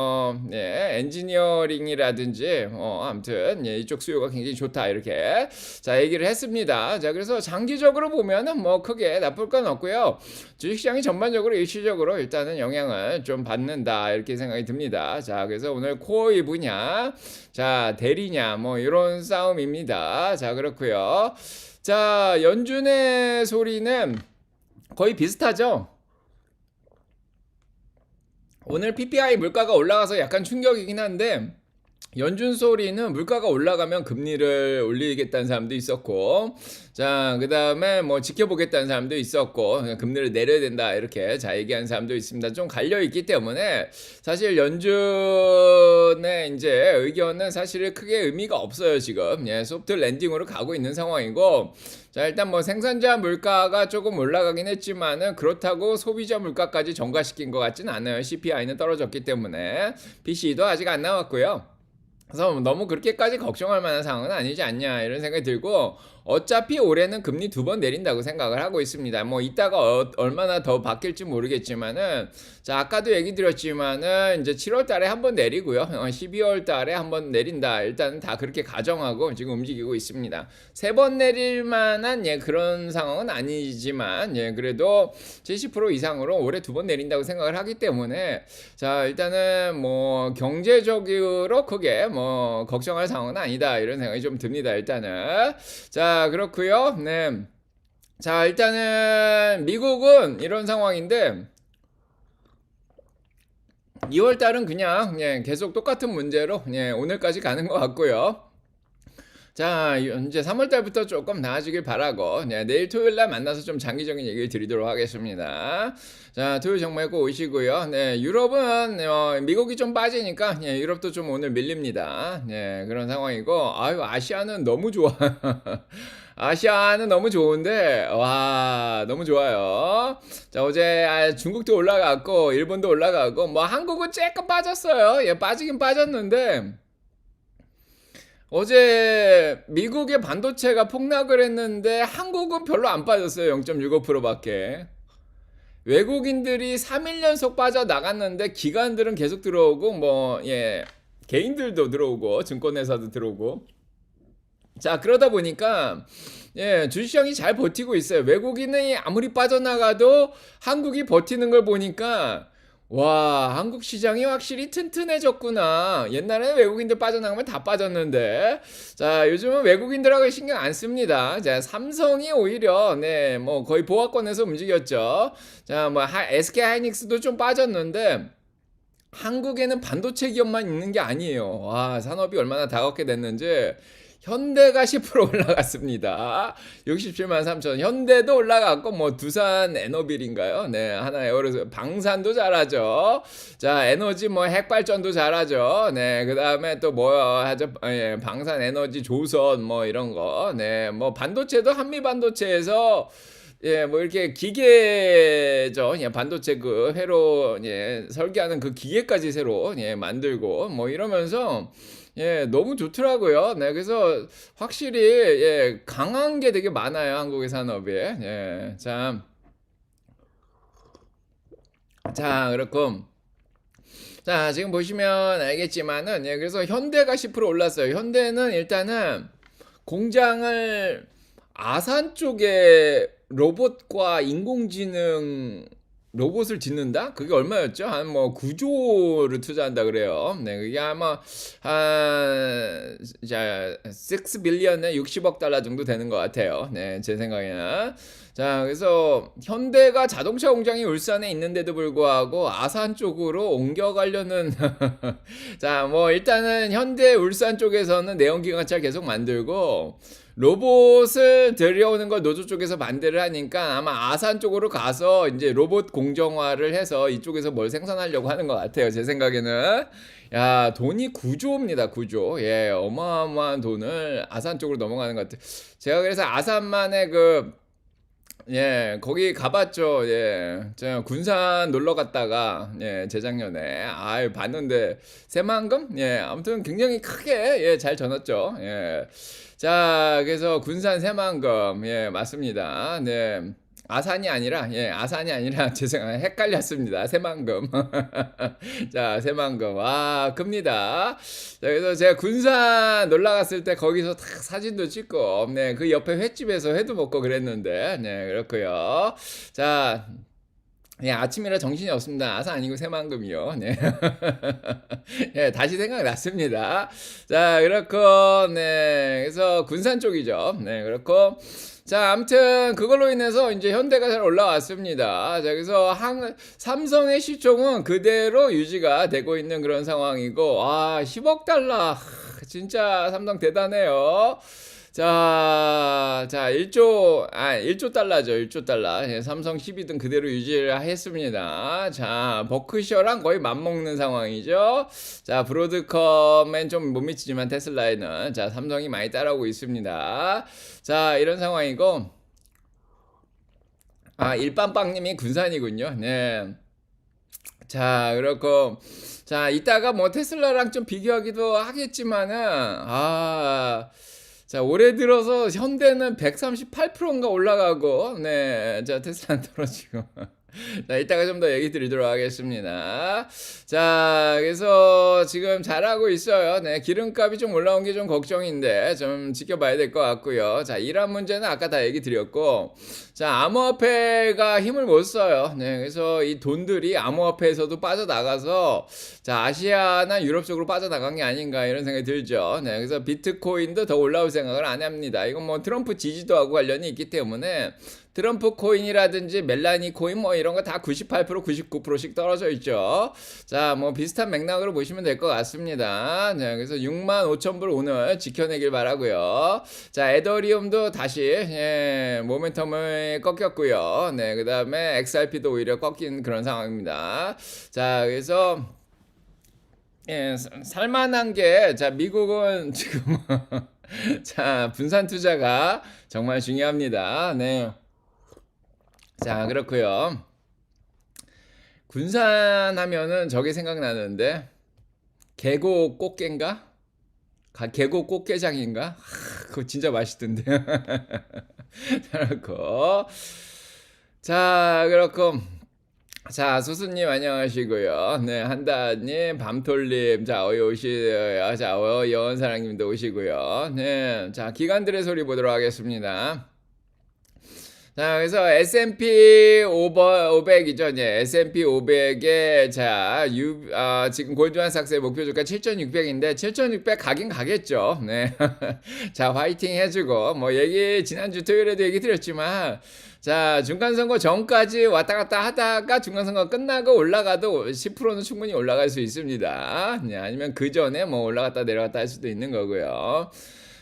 [SPEAKER 1] 엔지니어링이라든지 아무튼 이쪽 수요가 굉장히 좋다 이렇게 자 얘기를 했습니다. 자 그래서 장기적으로 보면은 뭐 크게 나쁠 건 없고요. 주식시장이 전반적으로 일시적으로 일단은 영향을 좀 받는다 이렇게 생각이 듭니다. 자 그래서 오늘 코어의 분야 자 대리냐 뭐 이런 싸움입니다. 자 그렇고요. 자 연준의 소리는 거의 비슷하죠. 오늘 PPI 물가가 올라가서 약간 충격이긴 한데 연준 소리는 물가가 올라가면 금리를 올리겠다는 사람도 있었고 자 그다음에 뭐 지켜보겠다는 사람도 있었고 금리를 내려야 된다 이렇게 자 얘기하는 사람도 있습니다. 좀 갈려 있기 때문에 사실 연준의 이제 의견은 사실 크게 의미가 없어요. 지금 소프트 랜딩으로 가고 있는 상황이고 자 일단 뭐 생산자 물가가 조금 올라가긴 했지만은 그렇다고 소비자 물가까지 전가시킨 것 같진 않아요. CPI는 떨어졌기 때문에 PC도 아직 안 나왔고요. 그래서 너무 그렇게까지 걱정할 만한 상황은 아니지 않냐 이런 생각이 들고 어차피 올해는 금리 2번 내린다고 생각을 하고 있습니다. 뭐 이따가 얼마나 더 바뀔지 모르겠지만은 자 아까도 얘기 드렸지만은 이제 7월 달에 한번 내리고요. 12월 달에 한번 내린다. 일단은 다 그렇게 가정하고 지금 움직이고 있습니다. 3번 내릴 만한 그런 상황은 아니지만 그래도 70% 이상으로 올해 2번 내린다고 생각을 하기 때문에 자 일단은 뭐 경제적으로 크게 뭐 걱정할 상황은 아니다. 이런 생각이 좀 듭니다. 일단은 자 그렇고요. 네. 자 일단은 미국은 이런 상황인데 2월 달은 그냥 계속 똑같은 문제로 오늘까지 가는 것 같고요. 자 이제 3월 달부터 조금 나아지길 바라고 내일 토요일 날 만나서 좀 장기적인 얘기를 드리도록 하겠습니다. 자 토요일 정모했고 오시고요. 유럽은 미국이 좀 빠지니까 유럽도 좀 오늘 밀립니다. 그런 상황이고 아유 아시아는 너무 좋아. 아시아는 너무 좋은데 와 너무 좋아요. 자 어제 중국도 올라갔고 일본도 올라가고 뭐 한국은 조금 빠졌어요. 빠지긴 빠졌는데 어제 미국의 반도체가 폭락을 했는데 한국은 별로 안 빠졌어요. 0.65%밖에. 외국인들이 3일 연속 빠져나갔는데 기관들은 계속 들어오고 뭐 개인들도 들어오고 증권회사도 들어오고 자 그러다 보니까 주식시장이 잘 버티고 있어요. 외국인이 아무리 빠져나가도 한국이 버티는 걸 보니까 와 한국 시장이 확실히 튼튼해졌구나. 옛날에는 외국인들 빠져나가면 다 빠졌는데 자 요즘은 외국인들하고 신경 안 씁니다. 자 삼성이 오히려 뭐 거의 보합권에서 움직였죠. 자 뭐 SK 하이닉스도 좀 빠졌는데 한국에는 반도체 기업만 있는 게 아니에요. 와 산업이 얼마나 다각게 됐는지 현대가 10% 올라갔습니다. 67만 3천. 현대도 올라갔고 뭐 두산 에너빌인가요? 하나 에어로스 방산도 잘하죠. 자 에너지 뭐 핵발전도 잘하죠. 그다음에 또 뭐 하죠? 방산 에너지 조선 뭐 이런 거. 뭐 반도체도 한미 반도체에서 뭐 이렇게 기계죠. 반도체 그 회로 설계하는 그 기계까지 새로 만들고 뭐 이러면서 너무 좋더라고요. 그래서 확실히 강한 게 되게 많아요. 한국의 산업에. 자, 그렇고 자, 지금 보시면 알겠지만은 그래서 현대가 10% 올랐어요. 현대는 일단은 공장을 아산 쪽에 로봇과 인공지능 로봇을 짓는다? 그게 얼마였죠? 한 뭐 9조를 투자한다 그래요. 네, 그게 아마 한, 자, 6 빌리언에 60억 달러 정도 되는 것 같아요. 네, 제 생각에는. 자, 그래서 현대가 자동차 공장이 울산에 있는데도 불구하고 아산 쪽으로 옮겨가려는 자, 뭐 일단은 현대 울산 쪽에서는 내연기관차 계속 만들고 로봇을 들여오는 걸 노조 쪽에서 반대를 하니까 아마 아산 쪽으로 가서 이제 로봇 공정화를 해서 이쪽에서 뭘 생산하려고 하는 것 같아요. 제 생각에는. 야, 돈이 9조입니다. 9조. 예, 어마어마한 돈을 아산 쪽으로 넘어가는 것 같아요. 제가 그래서 아산만의 예, 거기 가봤죠. 예, 제가 군산 놀러 갔다가, 예, 재작년에, 봤는데, 새만금? 예, 아무튼 굉장히 크게, 예, 잘 전했죠. 예. 자, 그래서 군산 새만금, 예, 맞습니다. 네. 아산이 아니라, 죄송해요. 헷갈렸습니다. 새만금. 자, 새만금. 와, 큽니다. 자, 그래서 제가 군산 놀러 갔을 때 거기서 탁 사진도 찍고, 네, 그 옆에 횟집에서 회도 먹고 그랬는데, 네, 그렇고요. 자, 예, 아침이라 정신이 없습니다. 아산 아니고 새만금이요. 네. 예, 다시 생각났습니다. 자, 그렇고, 네. 그래서 군산 쪽이죠. 네, 그렇고. 자, 아무튼 그걸로 인해서 이제 현대가 잘 올라왔습니다. 자, 그래서 삼성의 시총은 그대로 유지가 되고 있는 그런 상황이고, 10억 달러. 진짜 삼성 대단해요. 자, 1조 달러죠. 1조 달러. 예, 삼성 12등 그대로 유지를 했습니다. 자, 버크셔랑 거의 맞먹는 상황이죠. 자, 브로드컴엔 좀 못 미치지만 테슬라에는, 자, 삼성이 많이 따라오고 있습니다. 자, 이런 상황이고, 일반빵님이 군산이군요. 네. 자, 그렇고, 자, 이따가 뭐 테슬라랑 좀 비교하기도 하겠지만은, 자, 올해 들어서 현대는 138%인가 올라가고, 네, 자, 테슬라는 떨어지고. 자, 이따가 좀 더 얘기 드리도록 하겠습니다. 자, 그래서 지금 잘하고 있어요. 네, 기름값이 좀 올라온 게 좀 걱정인데, 좀 지켜봐야 될 것 같고요. 자, 이란 문제는 아까 다 얘기 드렸고, 자, 암호화폐가 힘을 못 써요. 네, 그래서 이 돈들이 암호화폐에서도 빠져나가서, 자, 아시아나 유럽 쪽으로 빠져나간 게 아닌가 이런 생각이 들죠. 네, 그래서 비트코인도 더 올라올 생각을 안 합니다. 이건 뭐 트럼프 지지도 하고 관련이 있기 때문에, 트럼프 코인이라든지 멜라니 코인 뭐 이런 거 다 98%, 99%씩 떨어져 있죠. 자, 뭐 비슷한 맥락으로 보시면 될 것 같습니다. 네, 그래서 65,000불 오늘 지켜내길 바라고요. 자, 에더리움도 다시, 예, 모멘텀을 꺾였고요. 네, 그 다음에 XRP도 오히려 꺾인 그런 상황입니다. 자, 그래서 예, 살만한 게, 자, 미국은 지금 자, 분산 투자가 정말 중요합니다. 네. 자, 그렇고요. 군산 하면은 저게 생각나는데, 계곡 꽃게인가? 계곡 꽃게장인가? 그거 진짜 맛있던데. 그렇고. 자, 그렇고. 자, 수수님 안녕하시고요. 네, 한다님, 밤톨님, 자, 어이 오시고요. 자, 여원사랑님도 오시고요. 네, 자, 기관들의 소리 보도록 하겠습니다. 자, 그래서 S&P 500이죠. 네, S&P 500에, 자, 지금 골드만삭스의 목표 주가 7,600인데, 7,600 가긴 가겠죠. 네. 자, 화이팅 해주고, 뭐, 지난주 토요일에도 얘기 드렸지만, 자, 중간선거 전까지 왔다 갔다 하다가 중간선거 끝나고 올라가도 10%는 충분히 올라갈 수 있습니다. 네, 아니면 그 전에 뭐 올라갔다 내려갔다 할 수도 있는 거고요.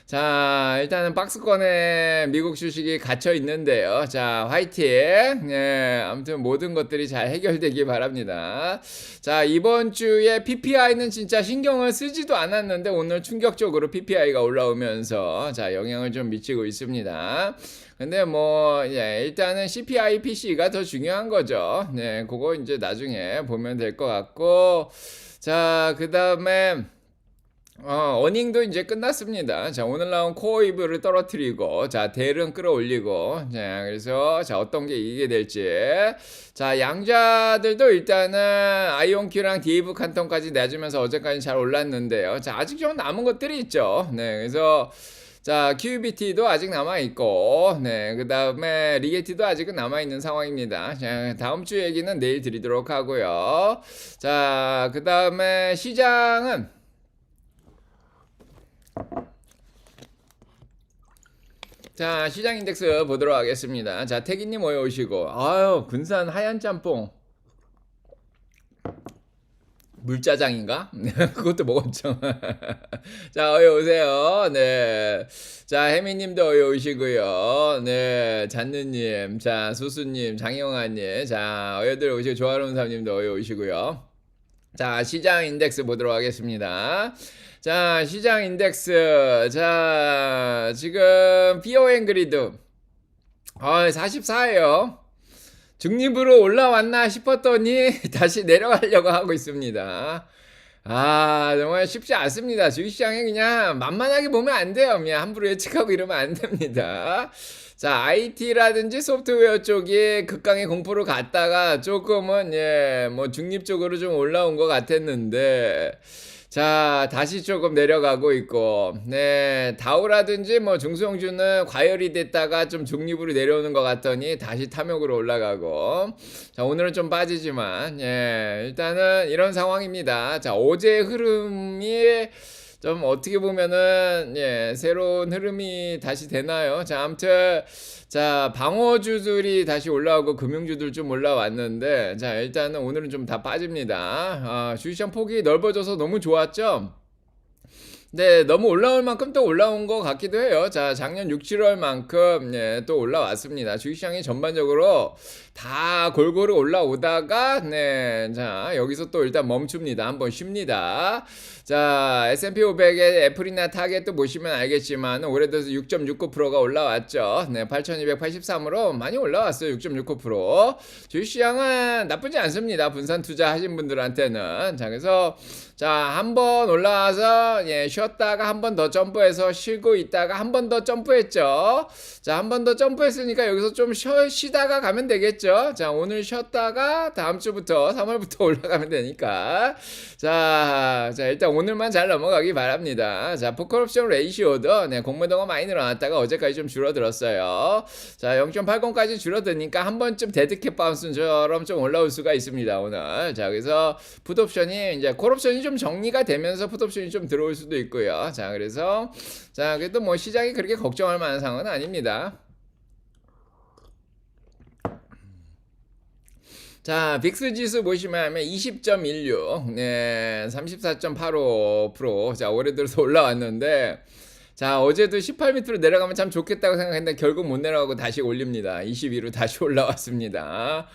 [SPEAKER 1] 자, 일단은 박스권에 미국 주식이 갇혀 있는데요. 자, 화이팅. 예, 아무튼 모든 것들이 잘 해결되기 바랍니다. 자, 이번 주에 PPI는 진짜 신경을 쓰지도 않았는데 오늘 충격적으로 PPI가 올라오면서 자, 영향을 좀 미치고 있습니다. 근데 뭐, 예, 일단은 CPI, PC가 더 중요한 거죠. 네, 그거 이제 나중에 보면 될 것 같고. 자, 그 다음에, 어닝도 이제 끝났습니다. 자, 오늘 나온 코어이브를 떨어뜨리고, 자, 델은 끌어올리고, 자, 그래서, 자, 어떤 게 이기게 될지. 자, 양자들도 일단은 아이온큐랑 디에브 칸톤까지 내주면서 어제까지 잘 올랐는데요. 자, 아직 좀 남은 것들이 있죠. 네, 그래서, 자, QBT도 아직 남아있고, 네, 그 다음에 리게티도 아직은 남아있는 상황입니다. 자, 다음 주 얘기는 내일 드리도록 하고요. 자, 그 다음에 시장은, 자, 시장 인덱스 보도록 하겠습니다. 자, 태기님 어여 오시고, 아유, 군산 하얀 짬뽕. 물짜장인가? 그것도 먹었죠. 자, 어여 오세요. 네. 자, 혜미님도 어여 오시고요. 네, 잔느님, 자, 수수님, 장영아님, 자, 어여들 오시고, 조아론 사님도 어여 오시고요. 자, 시장 인덱스 보도록 하겠습니다. 자, 시장 인덱스. 자, 지금 비어앵그리드 44예요. 중립으로 올라왔나 싶었더니 다시 내려가려고 하고 있습니다. 아, 정말 쉽지 않습니다. 주식시장에 그냥 만만하게 보면 안 돼요. 그냥 함부로 예측하고 이러면 안 됩니다. 자, IT라든지 소프트웨어 쪽이 극강의 공포로 갔다가 조금은, 예, 뭐 중립적으로 좀 올라온 것 같았는데, 자, 다시 조금 내려가고 있고, 네, 다우라든지 뭐 중소형주는 과열이 됐다가 좀 중립으로 내려오는 것 같더니 다시 탐욕으로 올라가고, 자, 오늘은 좀 빠지지만, 예, 일단은 이런 상황입니다. 자, 어제의 흐름이 좀 어떻게 보면은, 예, 새로운 흐름이 다시 되나요? 자, 아무튼, 자, 방어주들이 다시 올라오고 금융주들 좀 올라왔는데, 자, 일단은 오늘은 좀 다 빠집니다. 아, 주식시장 폭이 넓어져서 너무 좋았죠? 네, 너무 올라올 만큼 또 올라온 것 같기도 해요. 자, 작년 6, 7월만큼, 예, 또 올라왔습니다. 주식시장이 전반적으로 다 골고루 올라오다가, 네, 자, 여기서 또 일단 멈춥니다. 한번 쉽니다. 자, S&P 500의 애플이나 타겟도 보시면 알겠지만, 올해 들어서 6.69%가 올라왔죠. 네, 8,283으로 많이 올라왔어요. 6.69%. 주식시장은 나쁘지 않습니다. 분산 투자 하신 분들한테는. 자, 그래서, 자, 한번 올라와서, 예, 쉬었다가 한 번 더 점프해서 쉬고 있다가 한 번 더 점프했죠. 자, 한 번 더 점프했으니까 여기서 좀 쉬다가 가면 되겠죠. 자, 오늘 쉬었다가 다음 주부터 3월부터 올라가면 되니까. 자, 일단 오늘만 잘 넘어가기 바랍니다. 자, 포컬옵션 레이시오도, 네, 공매도가 많이 늘어났다가 어제까지 좀 줄어들었어요. 자, 0.80까지 줄어드니까 한 번쯤 데드캣 바운스처럼 좀 올라올 수가 있습니다, 오늘. 자, 그래서 풋옵션이 이제 콜옵션이 좀 정리가 되면서 풋옵션이 좀 들어올 수도 있고요. 자, 그래서, 자, 그래도 뭐 시장이 그렇게 걱정할 만한 상황은 아닙니다. 자, 빅스 지수 보시면 20.16, 네, 34.85%. 자, 올해 들어서 올라왔는데, 자, 어제도 18m로 내려가면 참 좋겠다고 생각했는데 결국 못 내려가고 다시 올립니다. 22로 다시 올라왔습니다.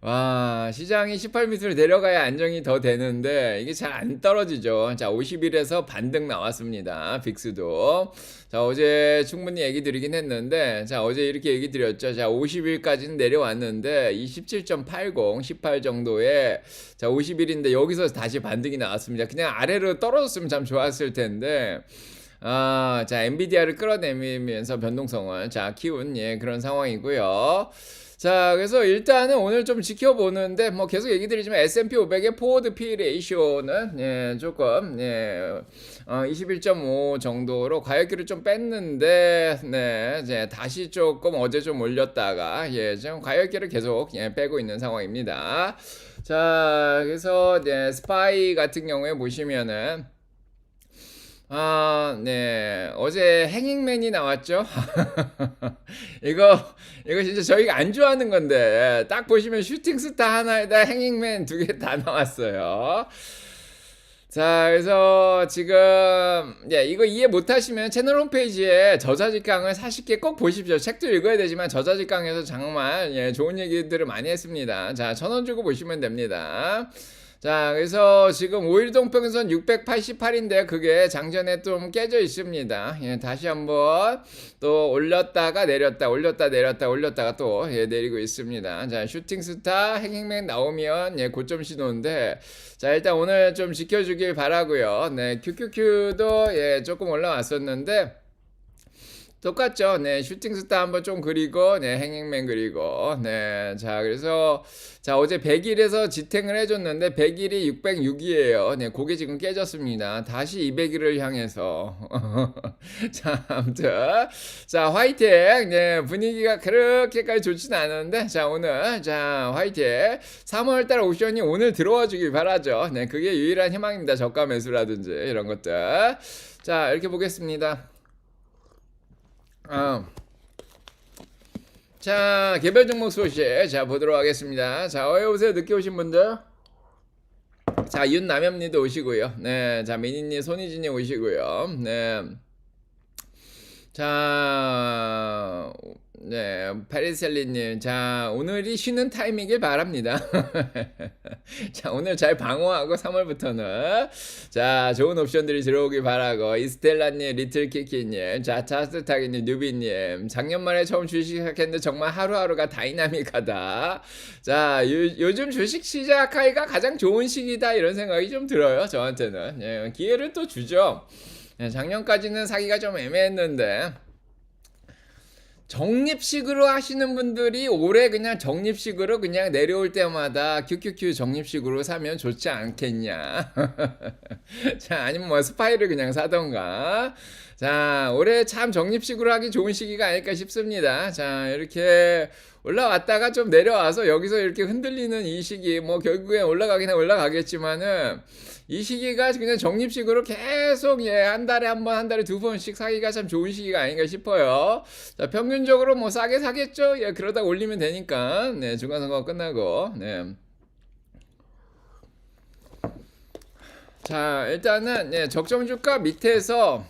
[SPEAKER 1] 와, 시장이 18m로 내려가야 안정이 더 되는데 이게 잘 안 떨어지죠. 자, 50일에서 반등 나왔습니다. 빅스도. 자, 어제 충분히 얘기 드리긴 했는데, 자, 어제 이렇게 얘기 드렸죠. 자, 50일까지는 내려왔는데 27.80, 18 정도에, 자, 50일인데 여기서 다시 반등이 나왔습니다. 그냥 아래로 떨어졌으면 참 좋았을 텐데, 아, 자, 엔비디아를 끌어내면서 변동성을, 자, 키운, 예, 그런 상황이고요. 자, 그래서 일단은 오늘 좀 지켜보는데, 뭐 계속 얘기 드리지만 S&P 500의 포워드 P 레이쇼는, 예, 조금, 예, 21.5 정도로 과열기를 좀 뺐는데, 네, 이제 다시 조금 어제 좀 올렸다가, 예, 지금 과열기를 계속, 예, 빼고 있는 상황입니다. 자, 그래서, 네, 스파이 같은 경우에 보시면은, 아, 네. 어제 행잉맨이 나왔죠? 이거 진짜 저희가 안 좋아하는 건데, 딱 보시면 슈팅스타 하나에다 행잉맨 두 개 다 나왔어요. 자, 그래서 지금, 예, 이거 이해 못하시면 채널 홈페이지에 저자직강을 40개 꼭 보십시오. 책도 읽어야 되지만 저자직강에서 정말, 예, 좋은 얘기들을 많이 했습니다. 자, 1,000원 주고 보시면 됩니다. 자, 그래서 지금 5일 동평선 688인데 그게 장전에 좀 깨져 있습니다. 예, 다시 한번 또 올렸다가 내렸다, 올렸다 내렸다, 올렸다가 또, 예, 내리고 있습니다. 자, 슈팅스타 행잉맨 나오면, 예, 고점 신호인데, 자, 일단 오늘 좀 지켜주길 바라고요. 네, QQQ도, 예, 조금 올라왔었는데, 똑같죠. 네, 슈팅스타 한번 좀 그리고, 네, 행행맨 그리고, 네, 자, 그래서, 자, 어제 100일에서 지탱을 해줬는데, 100일이 606이에요. 네, 그게 지금 깨졌습니다. 다시 200일을 향해서. 자, 아무튼, 자, 화이팅! 네, 분위기가 그렇게까지 좋진 않은데, 자, 오늘, 자, 화이팅! 3월달 옵션이 오늘 들어와 주길 바라죠. 네, 그게 유일한 희망입니다. 저가 매수라든지, 이런 것들. 자, 이렇게 보겠습니다. 자, 개별 종목 소식 자 보도록 하겠습니다. 자, 어여 오세요. 늦게 오신 분들. 자, 윤남엽님도 오시고요. 네, 자, 미니님, 손희진님 오시고요. 네, 자, 네, 파리셀리님, 자, 오늘이 쉬는 타임이길 바랍니다. 자, 오늘 잘 방어하고 3월부터는 자, 좋은 옵션들이 들어오길 바라고, 이스텔라님, 리틀키키님, 자, 차스타기님, 뉴비님, 작년 말에 처음 주식 시작했는데 정말 하루하루가 다이나믹하다. 자, 요즘 주식 시작하기가 가장 좋은 시기다 이런 생각이 좀 들어요. 저한테는. 예, 기회를 또 주죠. 예, 작년까지는 사기가 좀 애매했는데 적립식으로 하시는 분들이 올해 그냥 적립식으로 그냥 내려올 때마다 QQQ 적립식으로 사면 좋지 않겠냐. 자, 아니면 뭐 스파이를 그냥 사던가. 자, 올해 참 적립식으로 하기 좋은 시기가 아닐까 싶습니다. 자, 이렇게 올라왔다가 좀 내려와서 여기서 이렇게 흔들리는 이 시기, 뭐 결국엔 올라가긴 올라가겠지만은 이 시기가 그냥 적립식으로 계속 예, 한 달에 한 번, 한 달에 두 번씩 사기가 참 좋은 시기가 아닌가 싶어요. 자, 평균적으로 뭐 싸게 사겠죠? 예, 그러다 올리면 되니까. 네, 중간선거 끝나고. 네. 자, 일단은 예, 적정 주가 밑에서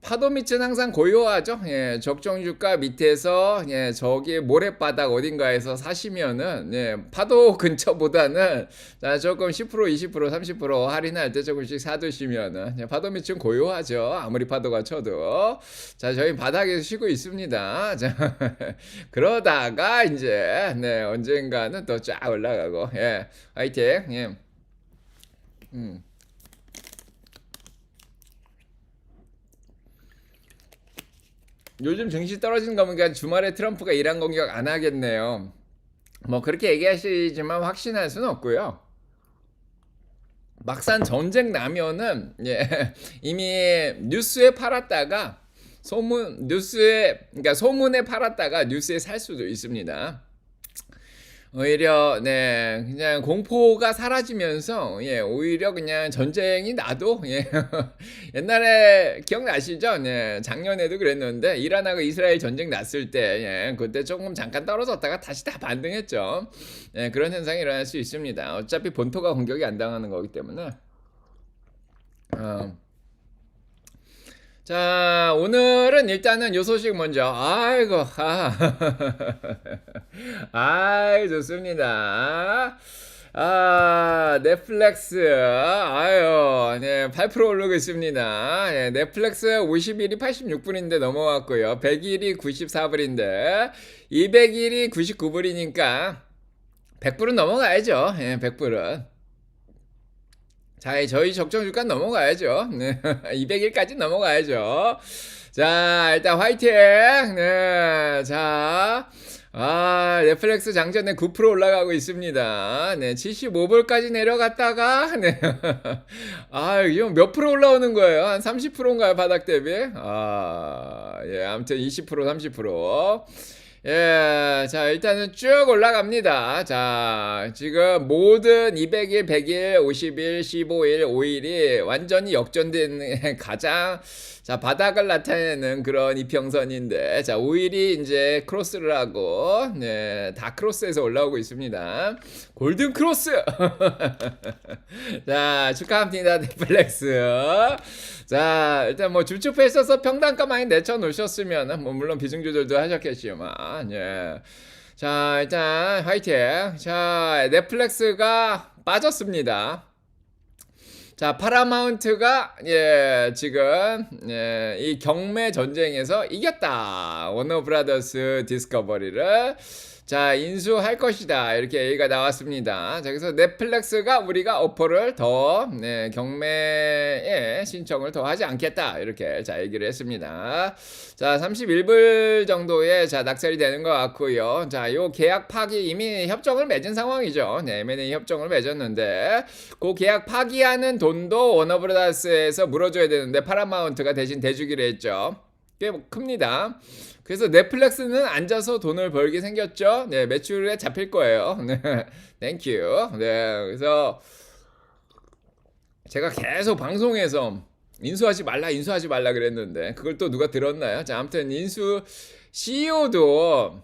[SPEAKER 1] 파도 밑은 항상 고요하죠. 예, 적정 주가 밑에서 예, 저기 모래바닥 어딘가에서 사시면은 예, 파도 근처보다는 자, 조금 10% 20% 30% 할인할 때 조금씩 사두시면은 예, 파도 밑은 고요하죠. 아무리 파도가 쳐도. 자, 저희 바닥에서 쉬고 있습니다. 자, 그러다가 이제 네, 언젠가는 또 쫙 올라가고 예, 화이팅. 예. 요즘 증시 떨어지는 거 보니까 주말에 트럼프가 이란 공격 안 하겠네요. 뭐 그렇게 얘기하시지만 확신할 수는 없고요. 막상 전쟁 나면은 예, 이미 뉴스에 팔았다가 그러니까 소문에 팔았다가 뉴스에 살 수도 있습니다. 오히려 네 그냥 공포가 사라지면서 예 오히려 그냥 전쟁이 나도 예 옛날에 기억나시죠? 네 작년에도 그랬는데 이란하고 이스라엘 전쟁 났을 때 예 그때 조금 잠깐 떨어졌다가 다시 다 반등했죠. 예 그런 현상이 일어날 수 있습니다. 어차피 본토가 공격이 안 당하는 거기 때문에. 자, 오늘은 일단은 요 소식 먼저. 아이고, 아이, 좋습니다. 넷플릭스. 아유, 네, 8% 오르고 있습니다. 네, 넷플릭스 50일이 86불인데 넘어왔고요. 100일이 94불인데, 200일이 99불이니까, 100불은 넘어가야죠. 예, 100불은. 자, 저희 적정 주가 넘어가야죠. 네. 200일까지 넘어가야죠. 자, 일단 화이팅! 네. 자, 넷플릭스 장전에 9% 올라가고 있습니다. 네. 75불까지 내려갔다가, 네. 이거 몇 프로 올라오는 거예요? 한 30%인가요? 바닥 대비? 예. 아무튼 20%, 30%. 예, 자, 일단은 쭉 올라갑니다. 자, 지금 모든 200일, 100일, 50일, 15일, 5일이 완전히 역전된 가장, 자, 바닥을 나타내는 그런 이평선인데, 자, 5일이 이제 크로스를 하고, 네, 다 크로스에서 올라오고 있습니다. 골든 크로스! 자, 축하합니다, 넷플릭스. 자, 일단 뭐 주축해 있어서 평단가 많이 내쳐놓으셨으면, 뭐 물론 비중 조절도 하셨겠지만, 예. 자, 일단 화이팅. 자, 넷플릭스가 빠졌습니다. 자, 파라마운트가 예, 지금 예, 이 경매 전쟁에서 이겼다. 워너브라더스 디스커버리를. 자, 인수할 것이다. 이렇게 얘기가 나왔습니다. 자, 그래서 넷플릭스가 우리가 오퍼를 더, 네, 경매에 신청을 더 하지 않겠다. 이렇게, 자, 얘기를 했습니다. 자, 31불 정도의, 자, 낙찰이 되는 것 같고요. 자, 요 계약 파기 이미 협정을 맺은 상황이죠. 네, M&A 협정을 맺었는데, 그 계약 파기하는 돈도 워너브라더스에서 물어줘야 되는데, 파라마운트가 대신 대주기로 했죠. 꽤 큽니다. 그래서 넷플릭스는 앉아서 돈을 벌게 생겼죠. 네, 매출에 잡힐 거예요. 네, 땡큐. 네, 그래서 제가 계속 방송에서 인수하지 말라 그랬는데 그걸 또 누가 들었나요? 자, 아무튼 CEO도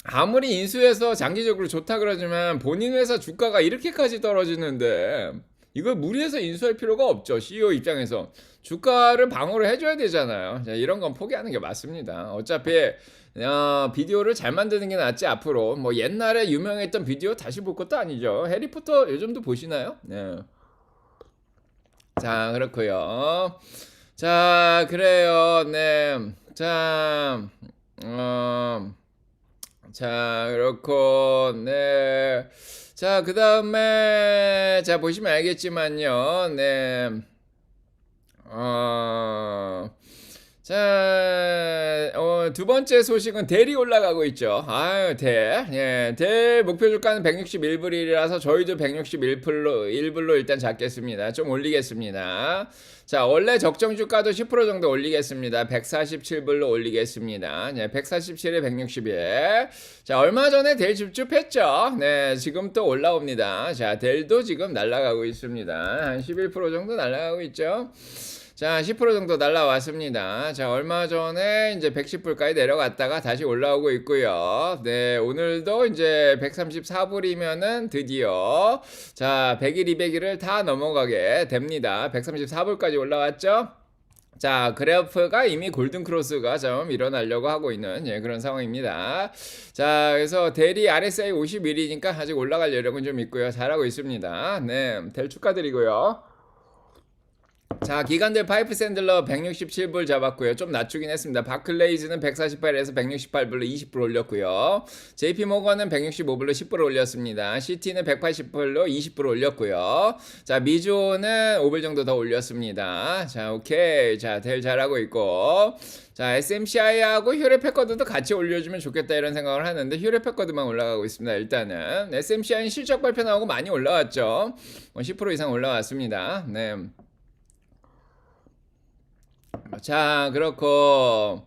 [SPEAKER 1] 아무리 인수해서 장기적으로 좋다 그러지만 본인 회사 주가가 이렇게까지 떨어지는데 이걸 무리해서 인수할 필요가 없죠. CEO 입장에서 주가를 방어를 해줘야 되잖아요. 자, 이런 건 포기하는 게 맞습니다. 어차피 비디오를 잘 만드는 게 낫지. 앞으로 뭐 옛날에 유명했던 비디오 다시 볼 것도 아니죠. 해리포터 요즘도 보시나요? 네. 자, 그렇고요. 자, 그래요. 네. 자, 그렇고, 네. 자, 그 다음에, 자, 보시면 알겠지만요. 네. 자, 두 번째 소식은 델이 올라가고 있죠. 아유, 델. 예, 델 목표 주가는 161불이라서 저희도 161불로 일단 잡겠습니다. 좀 올리겠습니다. 자, 원래 적정 주가도 10% 정도 올리겠습니다. 147불로 올리겠습니다. 네, 147에 161. 자, 얼마 전에 델 줍줍했죠. 네, 지금 또 올라옵니다. 자, 델도 지금 날아가고 있습니다. 한 11% 정도 날아가고 있죠. 자, 10% 정도 날라왔습니다. 자, 얼마 전에 이제 110불까지 내려갔다가 다시 올라오고 있고요. 네, 오늘도 이제 134불이면은 드디어 자, 100일, 200일을 다 넘어가게 됩니다. 134불까지 올라왔죠? 자, 그래프가 이미 골든 크로스가 좀 일어나려고 하고 있는 그런 상황입니다. 자, 그래서 델이 RSI 51이니까 아직 올라갈 여력은 좀 있고요. 잘하고 있습니다. 네, 델 축하드리고요. 자, 기관들 파이프 샌들러 167불 잡았고요. 좀 낮추긴 했습니다. 바클레이즈는 148에서 168불로 20불 올렸고요. JP 모건은 165불로 10불 올렸습니다. CT는 180불로 20불 올렸고요. 자, 미조는 5불 정도 더 올렸습니다. 자, 오케이. 자, 델 잘하고 있고. 자, SMCI하고 휴레패커드도 같이 올려주면 좋겠다 이런 생각을 하는데 휴레패커드만 올라가고 있습니다. 일단은 SMCI는 실적 발표 나오고 많이 올라왔죠. 10% 이상 올라왔습니다. 네. 자, 그렇고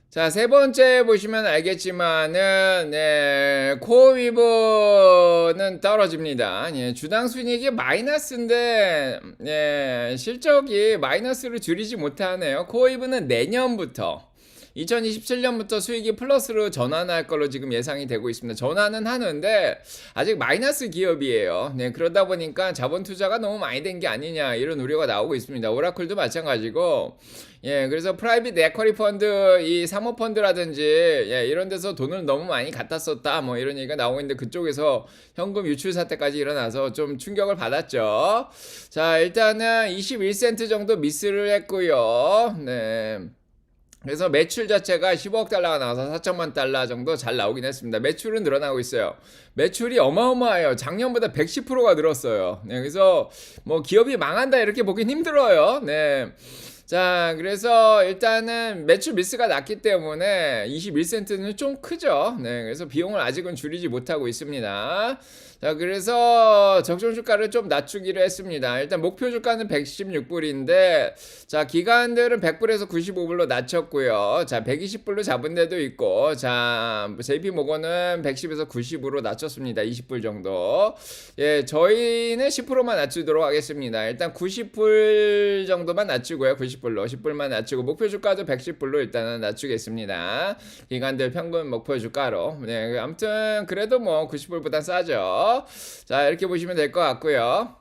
[SPEAKER 1] 자, 세 번째 보시면 알겠지만은 네, 코어위브는 떨어집니다. 예, 주당 순이익이 마이너스인데 실적이 마이너스를 줄이지 못하네요. 코어위브는 내년부터 2027년부터 수익이 플러스로 전환할 걸로 지금 예상이 되고 있습니다. 전환은 하는데 아직 마이너스 기업이에요. 네, 그러다 보니까 자본 투자가 너무 많이 된 게 아니냐 이런 우려가 나오고 있습니다. 오라클도 마찬가지고 예, 그래서 프라이빗 에쿼리 펀드, 이 사모펀드라든지 이런 데서 돈을 너무 많이 갖다 썼다 뭐 이런 얘기가 나오고 있는데 그쪽에서 현금 유출 사태까지 일어나서 좀 충격을 받았죠. 자, 일단은 21센트 정도 미스를 했고요. 네. 그래서 매출 자체가 15억 달러가 나와서 4천만 달러 정도 잘 나오긴 했습니다. 매출은 늘어나고 있어요. 매출이 어마어마해요. 작년보다 110%가 늘었어요. 네, 그래서 뭐 기업이 망한다 이렇게 보긴 힘들어요. 네. 자, 그래서 일단은 매출 미스가 났기 때문에 21센트는 좀 크죠. 네, 그래서 비용을 아직은 줄이지 못하고 있습니다. 자, 그래서 적정 주가를 좀 낮추기로 했습니다. 일단 목표 주가는 116불인데, 자, 기관들은 100불에서 95불로 낮췄고요. 자, 120불로 잡은 데도 있고, 자, JP 모건은 110에서 90으로 낮췄습니다. 20불 정도. 예, 저희는 10%만 낮추도록 하겠습니다. 일단 90불 정도만 낮추고요. 90불로 10불만 낮추고 목표 주가도 110불로 일단은 낮추겠습니다. 기관들 평균 목표 주가로. 네, 아무튼 그래도 뭐 90불보다 싸죠. 자, 이렇게 보시면 될 것 같고요.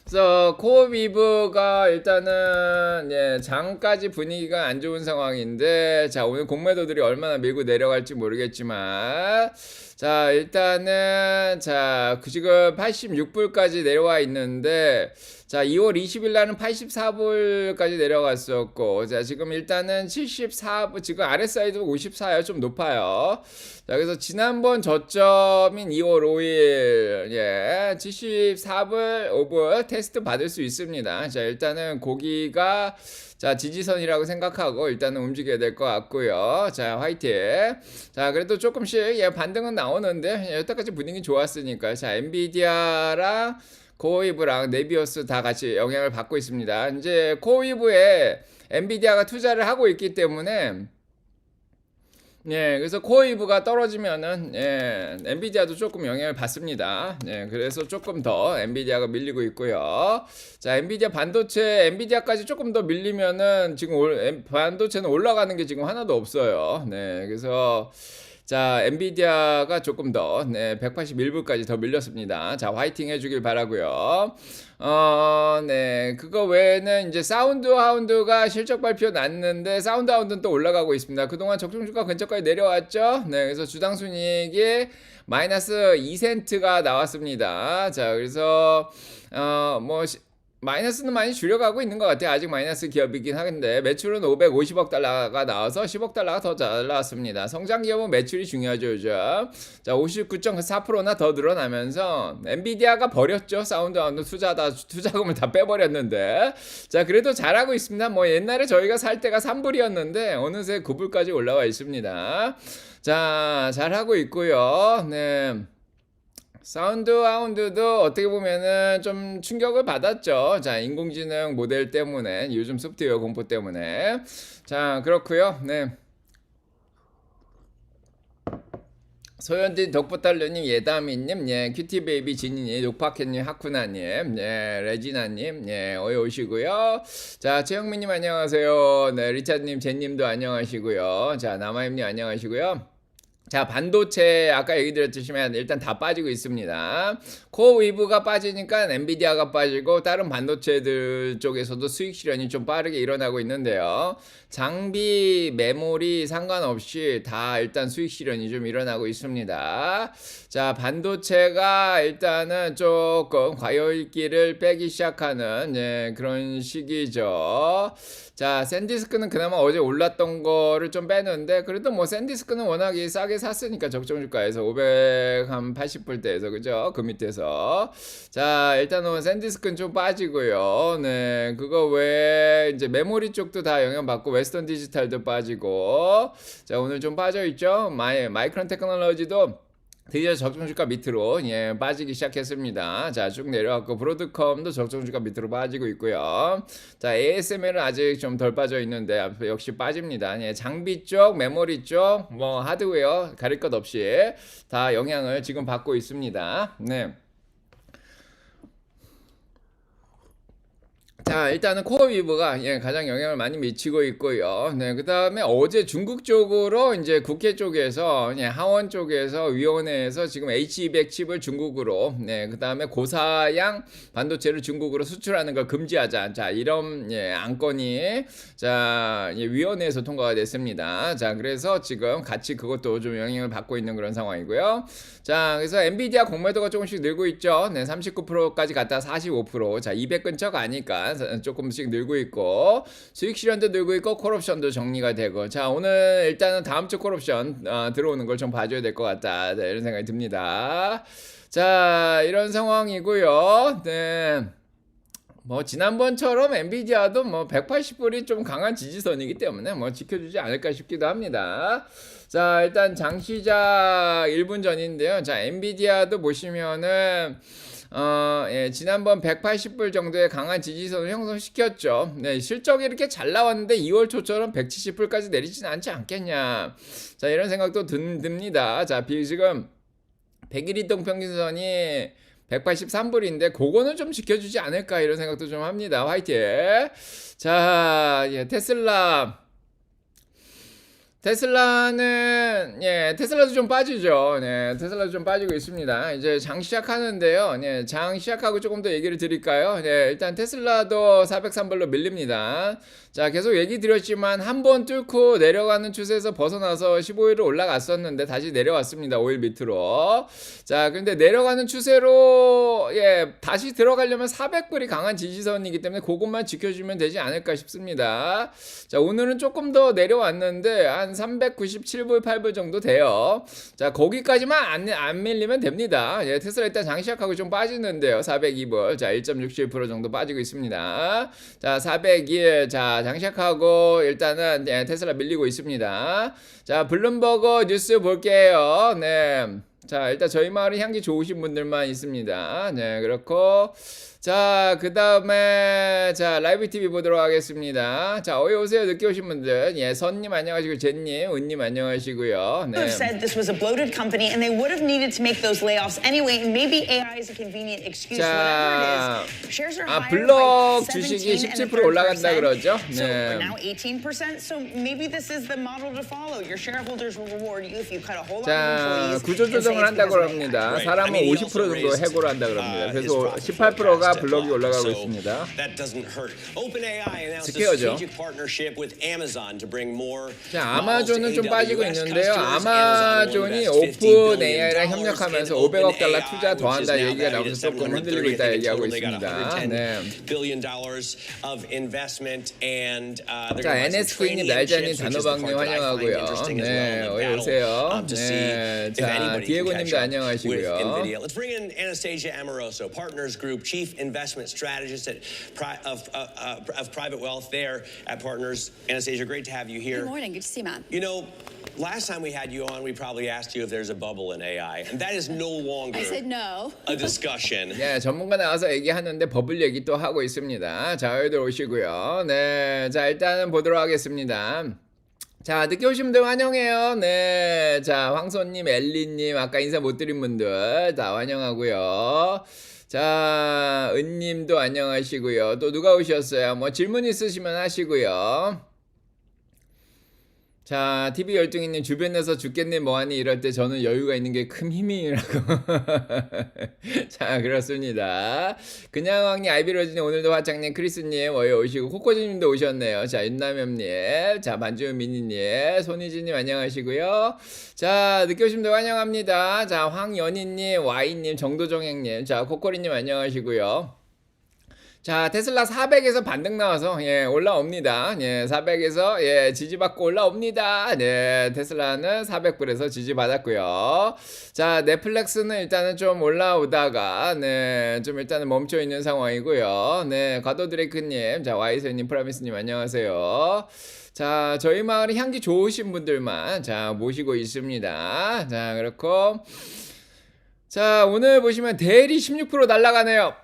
[SPEAKER 1] 그래서 코어위브가 일단은 장까지 분위기가 안 좋은 상황인데, 자, 오늘 공매도들이 얼마나 밀고 내려갈지 모르겠지만, 자, 일단은 자, 지금 86불까지 내려와 있는데, 자, 2월 20일 날은 84불까지 내려갔었고, 자, 지금 일단은 74불, 지금 RSI도 54요. 좀 높아요. 자, 그래서 지난번 저점인 2월 5일, 74불, 5불 테스트 받을 수 있습니다. 자, 일단은 고기가, 자, 지지선이라고 생각하고 일단은 움직여야 될 것 같고요. 자, 화이팅. 자, 그래도 조금씩 반등은 나오는데 여태까지 분위기 좋았으니까. 자, 엔비디아랑 코어웨이브랑 네비어스 다 같이 영향을 받고 있습니다. 이제 코어웨이브에 엔비디아가 투자를 하고 있기 때문에 그래서 코어웨이브가 떨어지면은 엔비디아도 조금 영향을 받습니다. 그래서 조금 더 엔비디아가 밀리고 있고요. 자, 엔비디아 반도체 엔비디아까지 조금 더 밀리면은 지금 반도체는 올라가는 게 지금 하나도 없어요. 그래서 자, 엔비디아가 조금 더 181불까지 더 밀렸습니다. 자, 화이팅 해주길 바라고요. 그거 외에는 이제 사운드 하운드가 실적 발표 났는데 사운드 하운드는 또 올라가고 있습니다. 그동안 적정주가 근처까지 내려왔죠. 그래서 주당 순이익이 마이너스 2센트가 나왔습니다. 자, 그래서 마이너스는 많이 줄여가고 있는 것 같아요. 아직 마이너스 기업이긴 한데 매출은 550억 달러가 나와서 10억 달러가 더 잘 나왔습니다. 성장 기업은 매출이 중요하죠, 요즘. 자, 59.4%나 더 늘어나면서 엔비디아가 버렸죠. 사운드하운드 투자금을 다 빼버렸는데. 자, 그래도 잘하고 있습니다. 뭐 옛날에 저희가 살 때가 3불이었는데 어느새 9불까지 올라와 있습니다. 자, 잘하고 있고요. 사운드 하운드도 어떻게 보면은 좀 충격을 받았죠. 자, 인공지능 모델 때문에, 요즘 소프트웨어 공포 때문에. 자, 그렇고요. 소연진 덕보달러님, 예다미님, 큐티베이비 진이님, 녹파켓님, 하쿠나님, 레지나님, 어여 오시고요. 자, 최영민님 안녕하세요. 리차드님, 제님도 안녕하시고요. 자, 남아임님 안녕하시고요. 자, 반도체 아까 얘기 드렸지만 일단 다 빠지고 있습니다. 코어웨이브가 빠지니까 엔비디아가 빠지고 다른 반도체들 쪽에서도 수익 실현이 좀 빠르게 일어나고 있는데요. 장비, 메모리 상관없이 다 일단 수익 실현이 좀 일어나고 있습니다. 자, 반도체가 일단은 조금 과열기를 빼기 시작하는 그런 시기죠. 자, 샌디스크는 그나마 어제 올랐던 거를 좀 빼는데 그래도 뭐 샌디스크는 워낙에 싸게 샀으니까 적정주가에서 580불대에서 그죠? 그 밑에서. 자, 일단은 샌디스크는 좀 빠지고요. 그거 외에 이제 메모리 쪽도 다 영향받고 웨스턴 디지털도 빠지고. 자, 오늘 좀 빠져있죠? 마이크론 테크놀로지도 드디어 적정주가 밑으로 빠지기 시작했습니다. 자, 쭉 내려왔고 브로드컴도 적정주가 밑으로 빠지고 있고요. 자, ASML은 아직 좀 덜 빠져 있는데 역시 빠집니다. 장비 쪽, 메모리 쪽, 뭐 하드웨어 가릴 것 없이 다 영향을 지금 받고 있습니다. 자, 일단은 코어위브가 가장 영향을 많이 미치고 있고요. 그 다음에 어제 중국 쪽으로 이제 국회 쪽에서 하원 쪽에서 위원회에서 지금 H200 칩을 중국으로 그 다음에 고사양 반도체를 중국으로 수출하는 걸 금지하자. 자, 이런 안건이 자 위원회에서 통과가 됐습니다. 자, 그래서 지금 같이 그것도 좀 영향을 받고 있는 그런 상황이고요. 자, 그래서 엔비디아 공매도가 조금씩 늘고 있죠. 39%까지 갔다 45%. 자, 200 근처 가니까 조금씩 늘고 있고 수익 실현도 늘고 있고 콜옵션도 정리가 되고. 자, 오늘 일단은 다음 주 콜옵션 들어오는 걸 좀 봐줘야 될 것 같다. 이런 생각이 듭니다. 자, 이런 상황이고요. 뭐 지난번처럼 엔비디아도 뭐 180불이 좀 강한 지지선이기 때문에 뭐 지켜주지 않을까 싶기도 합니다. 자, 일단 장시작 1분 전인데요. 자, 엔비디아도 보시면은 지난번 180불 정도의 강한 지지선을 형성시켰죠. 실적이 이렇게 잘 나왔는데 2월 초처럼 170불까지 내리진 않지 않겠냐. 자, 이런 생각도 듭니다. 자, 지금 100일 이동 평균선이 183불인데 그거는 좀 지켜주지 않을까 이런 생각도 좀 합니다. 화이팅. 자, 테슬라 테슬라는 테슬라도 좀 빠지죠. 네, 테슬라도 좀 빠지고 있습니다. 이제 장 시작하는데요. 네, 장 시작하고 조금 더 얘기를 드릴까요? 네, 일단 테슬라도 403불로 밀립니다. 자, 계속 얘기 드렸지만 한 번 뚫고 내려가는 추세에서 벗어나서 15일을 올라갔었는데 다시 내려왔습니다. 5일 밑으로. 자, 근데 내려가는 추세로 다시 들어가려면 400불이 강한 지지선이기 때문에 그것만 지켜주면 되지 않을까 싶습니다. 자, 오늘은 조금 더 내려왔는데 한 397불, 8불 정도 돼요. 자, 거기까지만 안 밀리면 됩니다. 테슬라 일단 장 시작하고 좀 빠지는데요. 402불. 자, 1.67% 정도 빠지고 있습니다. 자, 401. 자, 장 시작하고 일단은 테슬라 밀리고 있습니다. 자, 블룸버그 뉴스 볼게요. 네. 자, 일단 저희 마을은 향기 좋으신 분들만 있습니다. 네, 그렇고. 자, 그 다음에, 자, 라이브 TV 보도록 하겠습니다. 자, 어이 오세요. 늦게 오신 분들. 선님 안녕하시고, 제님, 은님 안녕하시고요. 네.
[SPEAKER 2] said this was a bloated company and they would have needed to make those layoffs anyway. And maybe AI is a convenient excuse.
[SPEAKER 1] 자,
[SPEAKER 2] whatever it is. Shares are higher
[SPEAKER 1] 블럭
[SPEAKER 2] by
[SPEAKER 1] 주식이
[SPEAKER 2] 17%
[SPEAKER 1] 17% 올라간다 그러죠.
[SPEAKER 2] So
[SPEAKER 1] 네.
[SPEAKER 2] we're now 18%. So maybe this is the model to follow. Your shareholders will reward you if you cut a whole lot of
[SPEAKER 1] 자,
[SPEAKER 2] employees.
[SPEAKER 1] 구조 조정을 한다고 합니다. 사람은 50% 정도 해고를 한다 그럽니다. 그래서 18%가 블럭이 올라가고 있습니다. 지켜야죠. 자, 아마존은 좀 빠지고 있는데요. 아마존이 오픈 AI랑 협력하면서 500억 달러 투자 더한다 얘기가 나오면서 조금 흔들리고 있다 얘기하고 있습니다. 네. 자, NSK님, 날짜님, 단호박님 환영하고요. 네, 어이 오세요. 네, 자, 디에고님도 안녕하시고요.
[SPEAKER 3] Let's bring in Anastasia Amoroso, Partners Group Chief Investment Strategist of Private Wealth there at Partners. Anastasia, great to have you here.
[SPEAKER 4] Good morning. Good to see you, Matt.
[SPEAKER 3] You know, last time we had you on, we probably asked you if there's a bubble in AI, and that is no longer
[SPEAKER 4] I said no.
[SPEAKER 3] a discussion.
[SPEAKER 1] 네, 전문가 나와서 얘기하는데 버블 얘기 또 하고 있습니다. 자, 여기들 오시고요. 네, 자, 일단은 보도록 하겠습니다. 자, 늦게 오신 분들 환영해요. 네, 자, 황소님, 엘리님, 아까 인사 못 드린 분들 다 환영하고요. 자, 은님도 안녕하시고요. 또 누가 오셨어요? 뭐 질문 있으시면 하시고요. 자, TV 열등이님, 주변에서 죽겠네 뭐하니 이럴 때 저는 여유가 있는 게 큰 힘이라고. 자, 그렇습니다. 그냥왕님, 아이비로즈님, 오늘도 화장님, 크리스님 어여 오시고, 코코지님도 오셨네요. 자, 윤남엽님, 자, 만주현 미니님, 손희진님 안녕하시고요. 자, 늦게 오신 분들 환영합니다. 자, 황연희님, 와이님, 정도정행님, 자, 코코리님 안녕하시고요. 자, 테슬라 400에서 반등 나와서 올라옵니다. 400에서 지지받고 올라옵니다. 네, 테슬라는 400불에서 지지받았고요. 자, 넷플릭스는 일단은 좀 올라오다가 좀 일단은 멈춰 있는 상황이고요. 네, 과도 드레이크님, 자, 와이세님, 프라미스님 안녕하세요. 자, 저희 마을에 향기 좋으신 분들만 자 모시고 있습니다. 자, 그렇고 자, 오늘 보시면 델이 16% 날아가네요.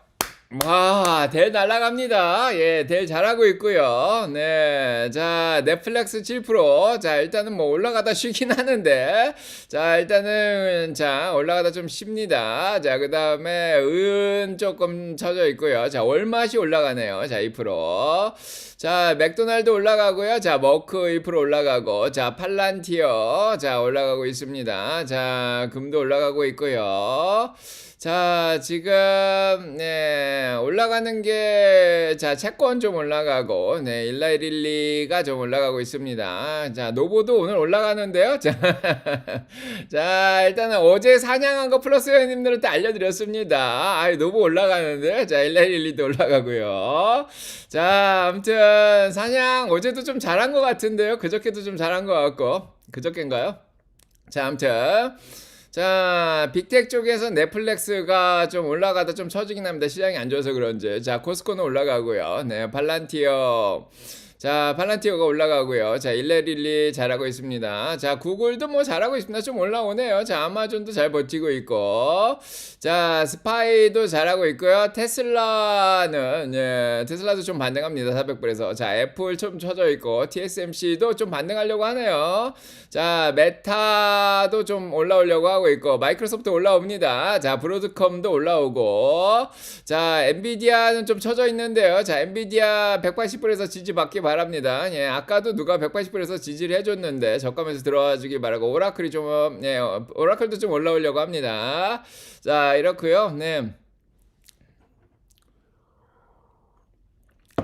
[SPEAKER 1] 와, 델 날아갑니다. 예, 델 잘하고 있고요. 네, 자, 넷플릭스 7%. 자, 일단은 뭐 올라가다 쉬긴 하는데, 자, 일단은 자 올라가다 좀 쉽니다. 자, 그 다음에 은 조금 쳐져 있고요. 자, 월맛이 올라가네요. 자, 2%. 자, 맥도날드 올라가고요. 자, 머크 1% 올라가고, 자, 팔란티어 자 올라가고 있습니다. 자, 금도 올라가고 있고요. 자, 지금 올라가는 게 자, 채권 좀 올라가고 일라이릴리가 좀 올라가고 있습니다. 자, 노보도 오늘 올라가는데요. 자, 자, 일단은 어제 사냥한 거 플러스 회원님들한테 알려드렸습니다. 아, 노보 올라가는데, 자, 일라이릴리도 올라가고요. 자, 아무튼 사냥 어제도 좀 잘한 것 같은데요. 그저께도 좀 잘한 것 같고, 그저께인가요? 자, 아무튼 자, 빅텍 쪽에서 넷플릭스가 좀 올라가다 좀 처지긴 합니다. 시장이 안 좋아서 그런지. 자, 코스코는 올라가고요. 네, 팔란티어. 자, 팔란티어가 올라가고요. 자, 일레릴리 잘하고 있습니다. 자, 구글도 뭐 잘하고 있습니다. 좀 올라오네요. 자, 아마존도 잘 버티고 있고. 자, 스파이도 잘하고 있고요. 테슬라는 테슬라도 좀 반등합니다. 400불에서. 자, 애플 좀 쳐져 있고, TSMC도 좀 반등하려고 하네요. 자, 메타도 좀 올라오려고 하고 있고, 마이크로소프트 올라옵니다. 자, 브로드컴도 올라오고, 자, 엔비디아는 좀 쳐져 있는데요. 자, 엔비디아 180불에서 지지받기 바랍니다. 바랍니다. 예, 아까도 누가 180불에서 지지를 해줬는데 저가면서 들어와 주기 바라고 오라클이 좀 예, 오라클도 좀 올라오려고 합니다. 자, 이렇고요. 네.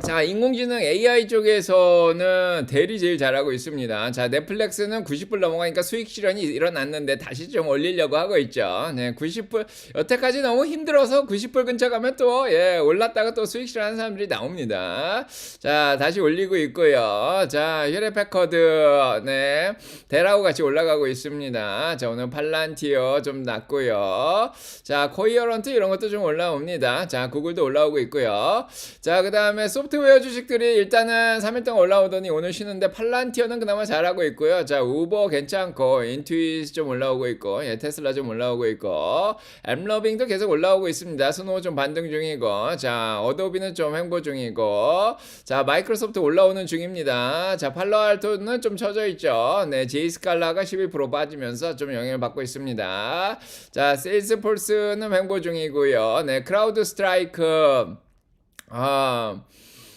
[SPEAKER 1] 자, 인공지능 AI 쪽에서는 델이 제일 잘하고 있습니다. 자, 넷플릭스는 90불 넘어가니까 수익 실현이 일어났는데 다시 좀 올리려고 하고 있죠. 네, 90불 여태까지 너무 힘들어서 90불 근처 가면 또 예, 올랐다가 또 수익 실현하는 사람들이 나옵니다. 자, 다시 올리고 있고요. 자, 휴레패커드 네, 델하고 같이 올라가고 있습니다. 자, 오늘 팔란티어 좀 낮고요. 자, 코이어런트 이런 것도 좀 올라옵니다. 자, 구글도 올라오고 있고요. 자, 그다음에 소프트웨어 주식들이 일단은 3일 동안 올라오더니 오늘 쉬는데 팔란티어는 그나마 잘하고 있고요. 자, 우버 괜찮고 인투잇 좀 올라오고 있고 예, 테슬라 좀 올라오고 있고 엠러빙도 계속 올라오고 있습니다. 스노우 좀 반등 중이고 자, 어도비는 좀 횡보 중이고 자, 마이크로소프트 올라오는 중입니다. 자, 팔로알토는 좀 쳐져 있죠. 네, 제이스칼라가 11% 빠지면서 좀 영향을 받고 있습니다. 자, 세일스포스는 횡보 중이고요. 네, 크라우드 스트라이크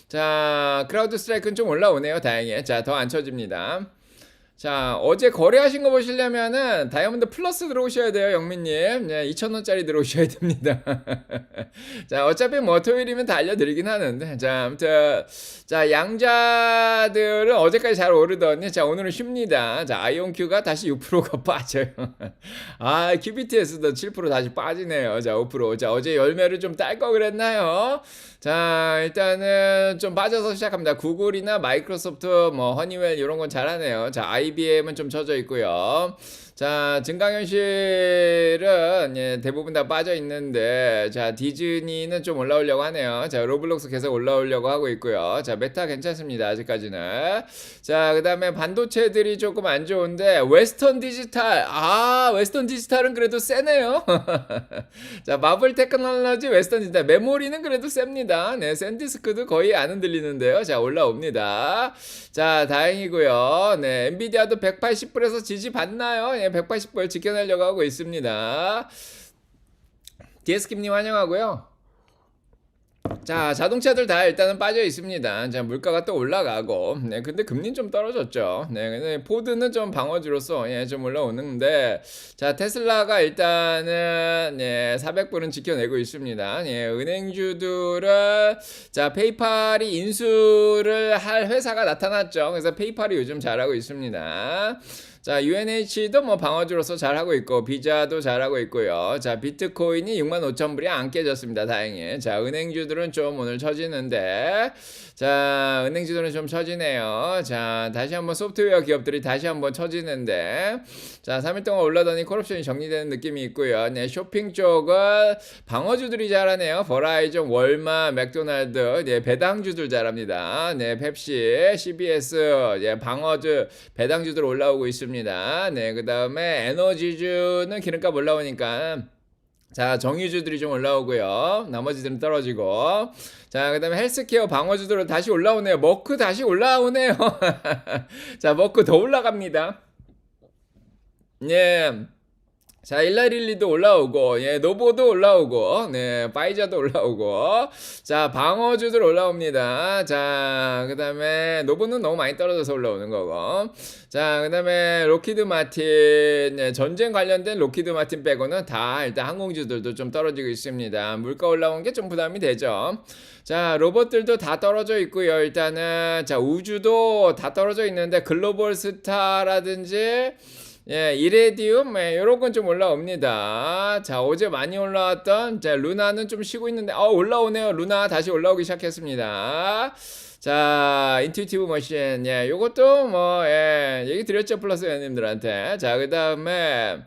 [SPEAKER 1] 자, 크라우드 스트라이크는 좀 올라오네요. 다행히. 자, 더 안 쳐집니다. 자, 어제 거래하신 거 보시려면은 다이아몬드 플러스 들어오셔야 돼요, 영민님. 네, 2,000원짜리 들어오셔야 됩니다. 자, 어차피 뭐 토요일이면 다 알려드리긴 하는데. 자, 아무튼. 자, 양자들은 어제까지 잘 오르더니, 자, 오늘은 쉽니다. 자, 아이온큐가 다시 6%가 빠져요. 아, QBTS도 7% 다시 빠지네요. 자, 5%. 자, 어제 열매를 좀 딸 거 그랬나요? 자, 일단은 좀 빠져서 시작합니다. 구글이나 마이크로소프트, 뭐, 허니웰 이런 건 잘하네요. 자, IBM은 좀 쳐져 있고요. 자, 증강현실은 예, 대부분 다 빠져 있는데 자, 디즈니는 좀 올라오려고 하네요. 자, 로블록스 계속 올라오려고 하고 있고요. 자, 메타 괜찮습니다. 아직까지는. 자, 그다음에 반도체들이 조금 안 좋은데 웨스턴 디지털. 웨스턴 디지털은 그래도 세네요. 자, 마블 테크놀로지 웨스턴 디지털. 메모리는 그래도 셉니다. 네, 샌디스크도 거의 안 흔들리는데요. 자, 올라옵니다. 자, 다행이고요. 네, 엔비디아도 180불에서 지지 받나요? 예, 180불 지켜내려고 하고 있습니다. DS킴님 환영하고요. 자, 자동차들 다 일단은 빠져 있습니다. 자, 물가가 또 올라가고, 네, 근데 금리는 좀 떨어졌죠. 네, 근데 포드는 좀 방어주로서, 예, 좀 올라오는데, 자, 테슬라가 일단은, 예, 400불은 지켜내고 있습니다. 예, 은행주들은, 자, 페이팔이 인수를 할 회사가 나타났죠. 그래서 페이팔이 요즘 잘하고 있습니다. 자, UNH도 뭐 방어주로서 잘하고 있고 비자도 잘하고 있고요. 자, 비트코인이 65,000불이 안 깨졌습니다. 다행히. 자, 은행주들은 좀 오늘 처지는데 자, 은행주들은 좀 처지네요. 자, 다시 한번 소프트웨어 기업들이 다시 한번 처지는데 자, 3일 동안 올라더니 콜옵션이 정리되는 느낌이 있고요. 네, 쇼핑 쪽은 방어주들이 잘하네요. 버라이즌, 월마, 맥도날드, 네, 배당주들 잘합니다. 네, 펩시, CBS, 예, 방어주, 배당주들 올라오고 있습니다. 네, 그 다음에 에너지주는 기름값 올라오니까 자, 정유주들이 좀 올라오고요. 나머지들은 떨어지고. 자, 그 다음에 헬스케어 방어주들은 다시 올라오네요. 머크 다시 올라오네요. 자, 머크 더 올라갑니다. 예. 자, 일라릴리도 올라오고, 예, 노보도 올라오고, 네, 파이자도 올라오고, 자, 방어주들 올라옵니다. 자, 그 다음에, 노보는 너무 많이 떨어져서 올라오는 거고, 자, 그 다음에, 로키드 마틴, 예, 전쟁 관련된 로키드 마틴 빼고는 다 일단 항공주들도 좀 떨어지고 있습니다. 물가 올라온 게 좀 부담이 되죠. 자, 로봇들도 다 떨어져 있고요. 일단은, 자, 우주도 다 떨어져 있는데, 글로벌 스타라든지, 예, 이레디움, 예, 요런 건 좀 올라옵니다. 자, 어제 많이 올라왔던, 자, 루나는 좀 쉬고 있는데, 올라오네요. 루나 다시 올라오기 시작했습니다. 자, 인투이티브 머신, 예, 요것도 뭐, 예, 얘기 드렸죠. 플러스 회원님들한테. 자, 그 다음에,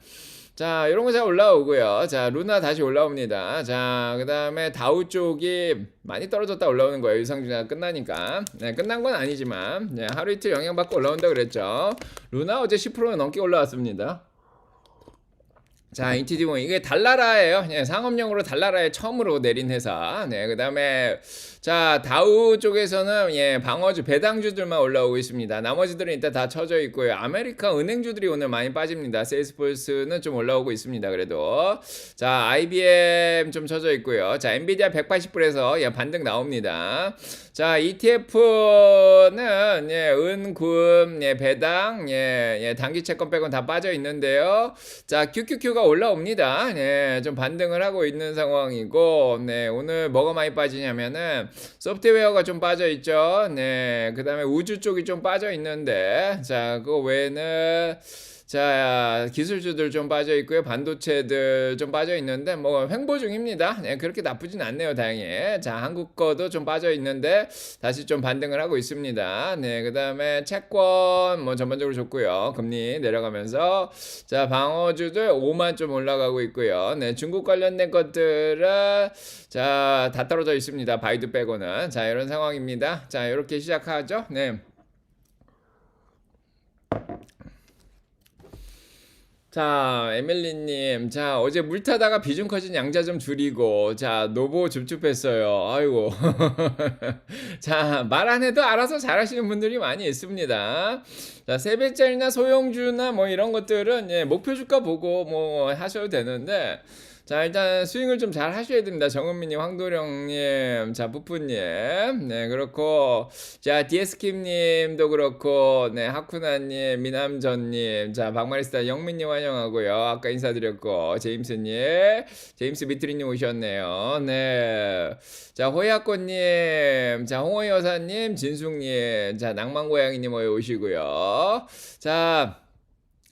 [SPEAKER 1] 자, 이런 거 잘 올라오고요. 자, 루나 다시 올라옵니다. 자, 그 다음에 다우 쪽이 많이 떨어졌다 올라오는 거예요. 유상증자가 끝나니까. 네, 끝난 건 아니지만, 네, 하루 이틀 영향받고 올라온다 그랬죠. 루나 어제 10% 넘게 올라왔습니다. 자, 인티디몬 이게 달나라예요. 예, 상업용으로 달나라에 처음으로 내린 회사. 네, 그다음에 자, 다우 쪽에서는 예, 방어주 배당주들만 올라오고 있습니다. 나머지들은 일단 다 쳐져 있고요. 아메리카 은행주들이 오늘 많이 빠집니다. 세일스포스는 좀 올라오고 있습니다. 그래도 자, IBM 좀 쳐져 있고요. 자, 엔비디아 180불에서 예, 반등 나옵니다. 자, ETF는 예, 은, 예, 배당, 예, 단기 채권 빼곤 다 빠져 있는데요. 자, QQQ가 올라옵니다. 예, 좀 반등을 하고 있는 상황이고, 네, 오늘 뭐가 많이 빠지냐면은 소프트웨어가 좀 빠져 있죠. 네, 그 다음에 우주 쪽이 좀 빠져 있는데, 자, 그거 외에는 자, 기술주들 좀 빠져 있고요. 반도체들 좀 빠져 있는데 뭐 횡보 중입니다. 네, 그렇게 나쁘진 않네요. 다행히. 자, 한국 거도 좀 빠져 있는데 다시 좀 반등을 하고 있습니다. 네, 그다음에 채권 뭐 전반적으로 좋고요. 금리 내려가면서 자, 방어주들 5만 좀 올라가고 있고요. 네, 중국 관련된 것들은 자, 다 떨어져 있습니다. 바이두 빼고는. 자, 이런 상황입니다. 자, 이렇게 시작하죠. 네. 자, 에밀리님, 자, 어제 물 타다가 비중 커진 양자 좀 줄이고, 자, 노보 줍줍했어요. 아이고. 자, 말 안 해도 알아서 잘하시는 분들이 많이 있습니다. 자, 세배짜리나 소형주나 뭐 이런 것들은, 예, 목표 주가 보고 뭐 하셔도 되는데, 자, 일단 스윙을 좀 잘 하셔야 됩니다. 정은미님, 황도령님, 자, 뿌뿌님, 네, 그렇고, 자, 디에스킴님도 그렇고, 네, 하쿠나님, 미남전님, 자, 박마리스타 영민님 환영하고요. 아까 인사드렸고, 제임스 미트리님 오셨네요. 네, 자, 호야꽃님, 자, 홍호이 여사님, 진숙님, 자, 낭만고양이님 오시고요. 자,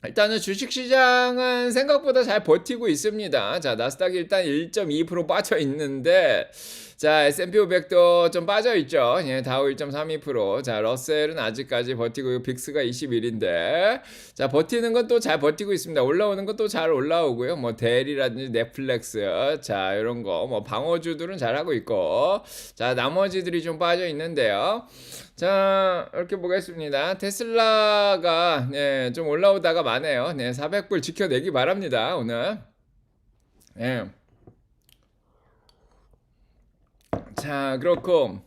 [SPEAKER 1] 일단은 주식시장은 생각보다 잘 버티고 있습니다. 자, 나스닥이 일단 1.2% 빠져 있는데, 자, S&P 500도 좀 빠져 있죠. 예, 다우 1.32%. 자, 러셀은 아직까지 버티고, 빅스가 21인데, 자, 버티는 건 또 잘 버티고 있습니다. 올라오는 것도 잘 올라오고요. 뭐, 델이라든지 넷플릭스, 자, 이런 거, 뭐, 방어주들은 잘하고 있고, 자, 나머지들이 좀 빠져 있는데요. 자, 이렇게 보겠습니다. 테슬라가, 네, 좀 올라오다가 마네요. 네, 400불 지켜내기 바랍니다, 오늘. 예. 자, 그렇고.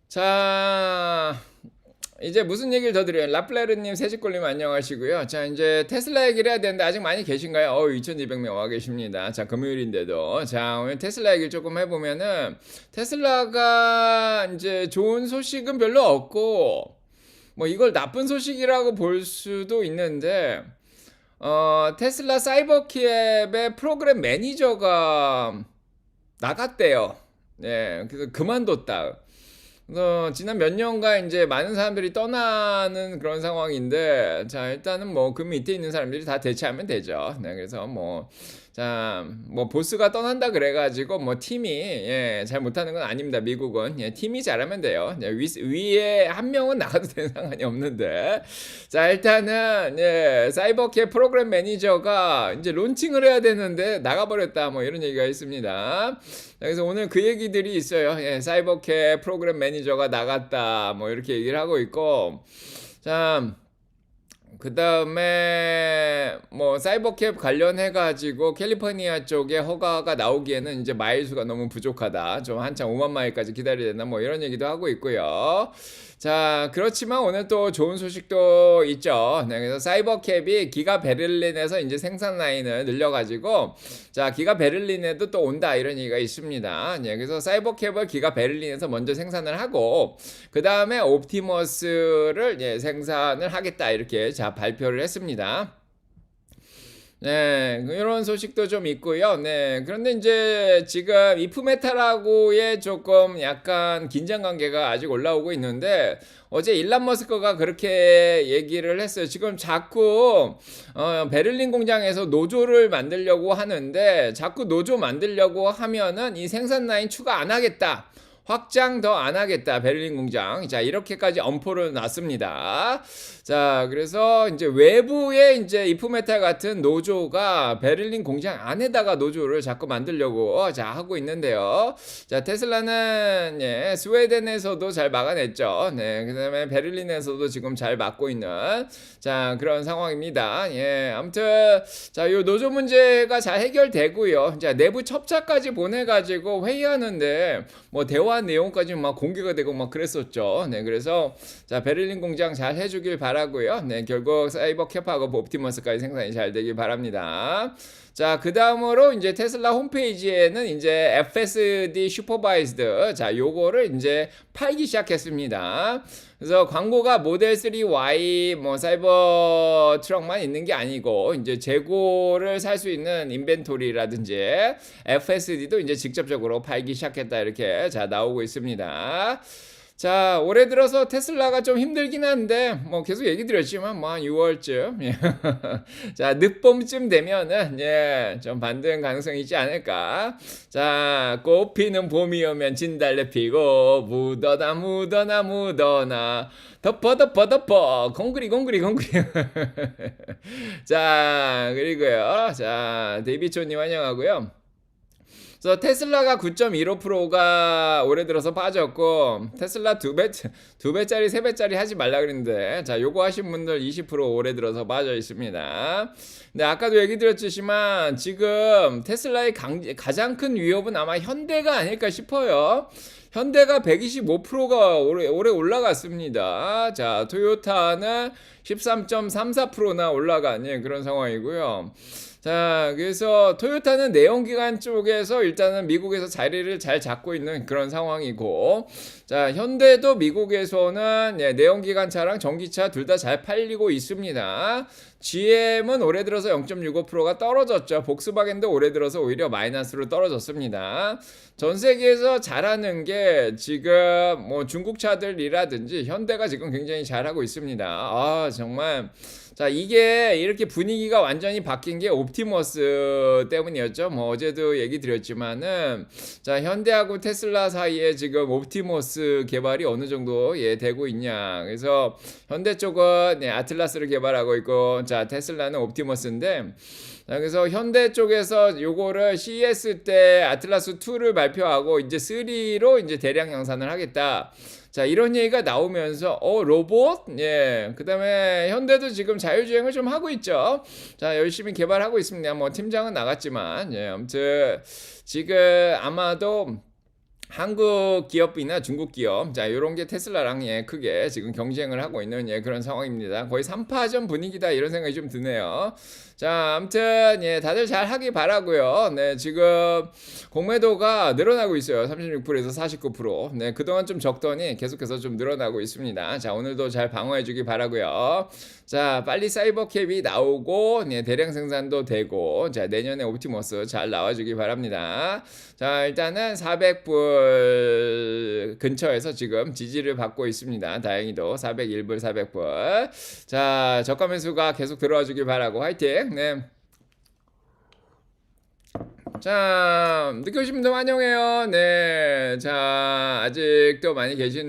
[SPEAKER 1] 자, 이제 무슨 얘기를 더 드려요? 라플레르님, 새집골님 안녕하시고요. 자, 이제 테슬라 얘기를 해야 되는데 아직 많이 계신가요? 2200명 와 계십니다. 자, 금요일인데도. 자, 오늘 테슬라 얘기를 조금 해보면은, 테슬라가 이제 좋은 소식은 별로 없고, 뭐 이걸 나쁜 소식이라고 볼 수도 있는데, 테슬라 사이버키앱의 프로그램 매니저가 나갔대요. 네, 그래서 그만뒀다. 그래서 지난 몇 년간 이제 많은 사람들이 떠나는 그런 상황인데, 자, 일단은 뭐 그 밑에 있는 사람들이 다 대체하면 되죠. 네, 그래서 뭐, 자, 뭐 보스가 떠난다 그래가지고 뭐 팀이 예, 잘 못하는 건 아닙니다. 미국은 예, 팀이 잘하면 돼요. 예, 위에 한 명은 나가도 되는 상관이 없는데, 자, 일단은 예, 사이버캐 프로그램 매니저가 이제 론칭을 해야 되는데 나가버렸다. 뭐 이런 얘기가 있습니다. 그래서 오늘 그 얘기들이 있어요. 예, 사이버캐 프로그램 매니저가 나갔다. 뭐 이렇게 얘기를 하고 있고, 자. 그 다음에 뭐 사이버캡 관련해가지고 캘리포니아 쪽에 허가가 나오기에는 이제 마일수가 너무 부족하다. 좀 한참 5만 마일까지 기다려야 되나 뭐 이런 얘기도 하고 있고요. 자, 그렇지만 오늘 또 좋은 소식도 있죠. 네, 그래서 사이버캡이 기가 베를린에서 이제 생산 라인을 늘려가지고, 자, 기가 베를린에도 또 온다 이런 얘기가 있습니다. 네, 그래서 사이버캡을 기가 베를린에서 먼저 생산을 하고, 그 다음에 옵티머스를 예, 생산을 하겠다 이렇게 자 발표를 했습니다. 네, 이런 소식도 좀 있고요. 네, 그런데 이제 지금 이프메탈하고의 조금 약간 긴장 관계가 아직 올라오고 있는데, 어제 일론 머스크가 그렇게 얘기를 했어요. 지금 자꾸 베를린 공장에서 노조를 만들려고 하는데, 자꾸 노조 만들려고 하면은 이 생산 라인 추가 안 하겠다. 확장 더 안 하겠다. 베를린 공장. 자, 이렇게까지 엄포를 놨습니다. 자, 그래서 이제 외부에 이제 이프메탈 같은 노조가 베를린 공장 안에다가 노조를 자꾸 만들려고 자 하고 있는데요. 자, 테슬라는 예, 스웨덴에서도 잘 막아냈죠. 네, 그다음에 베를린에서도 지금 잘 막고 있는 자 그런 상황입니다. 예, 아무튼 자, 요 노조 문제가 잘 해결되고요. 자, 내부 첩자까지 보내가지고 회의하는데 뭐 대화 내용까지 막 공개가 되고 막 그랬었죠. 네, 그래서 자 베를린 공장 잘 해주길 바라고요. 네, 결국 사이버 캐파하고 옵티머스까지 생산이 잘 되길 바랍니다. 자, 그 다음으로 이제 테슬라 홈페이지에는 이제 FSD 슈퍼바이즈드 자 요거를 이제 팔기 시작했습니다. 그래서 광고가 모델 3Y 뭐 사이버 트럭만 있는 게 아니고 이제 재고를 살 수 있는 인벤토리라든지 FSD도 이제 직접적으로 팔기 시작했다 이렇게 자 나오고 있습니다. 자, 올해 들어서 테슬라가 좀 힘들긴 한데 뭐 계속 얘기 드렸지만 뭐 한 6월쯤 예. 자, 늦봄쯤 되면은 예, 좀 반등 가능성이 있지 않을까. 자, 꽃피는 봄이 오면 진달래 피고 묻어나 묻어나 묻어나 덮어 덮어 덮어 공구리 공구리 공구리. 자, 그리고요. 자, 데이비초님 환영하고요. 그래서 테슬라가 9.15%가 올해 들어서 빠졌고 테슬라 두 배짜리 세 배짜리 하지 말라 그랬는데 자 요거 하신 분들 20% 올해 들어서 빠져 있습니다. 근데 아까도 얘기 드렸지만 지금 테슬라의 가장 큰 위협은 아마 현대가 아닐까 싶어요. 현대가 125%가 올해 올라갔습니다. 자, 토요타는 13.34%나 올라간 그런 상황이고요. 자, 그래서 토요타는 내연기관 쪽에서 일단은 미국에서 자리를 잘 잡고 있는 그런 상황이고, 자, 현대도 미국에서는 내연기관 차랑 전기차 둘 다 잘 팔리고 있습니다. GM은 올해 들어서 0.65%가 떨어졌죠. 복스바겐도 올해 들어서 오히려 마이너스로 떨어졌습니다. 전 세계에서 잘하는 게 지금 뭐 중국 차들이라든지 현대가 지금 굉장히 잘하고 있습니다. 아, 정말. 자, 이게 이렇게 분위기가 완전히 바뀐 게 옵티머스 때문이었죠. 뭐 어제도 얘기 드렸지만은 자, 현대하고 테슬라 사이에 지금 옵티머스 개발이 어느 정도 되고 있냐. 그래서 현대 쪽은 아틀라스를 개발하고 있고 자, 테슬라는 옵티머스인데 자, 그래서 현대 쪽에서 요거를 CES 때 아틀라스 2를 발표하고 이제 3로 이제 대량 양산을 하겠다. 자, 이런 얘기가 나오면서 로봇? 예. 그다음에 현대도 지금 자율주행을 좀 하고 있죠. 자, 열심히 개발하고 있습니다. 뭐 팀장은 나갔지만 예. 아무튼 지금 아마도 한국 기업이나 중국 기업, 자, 요런 게 테슬라랑 크게 지금 경쟁을 하고 있는 그런 상황입니다. 거의 3파전 분위기다 이런 생각이 좀 드네요. 자, 아무튼 다들 잘 하기 바라고요. 네, 지금 공매도가 늘어나고 있어요. 36%에서 49%. 네, 그동안 좀 적더니 계속해서 좀 늘어나고 있습니다. 자, 오늘도 잘 방어해 주기 바라고요. 자, 빨리 사이버캡이 나오고 대량 생산도 되고 자, 내년에 옵티머스 잘 나와주기 바랍니다. 자, 일단은 400불 근처에서 지금 지지를 받고 있습니다. 다행히도 401불 400불. 자, 저가 매수가 계속 들어와 주길 바라고 화이팅. 네. 자, 늦게 오신 분들 환영해요. 네. 자, 아직도 많이 계신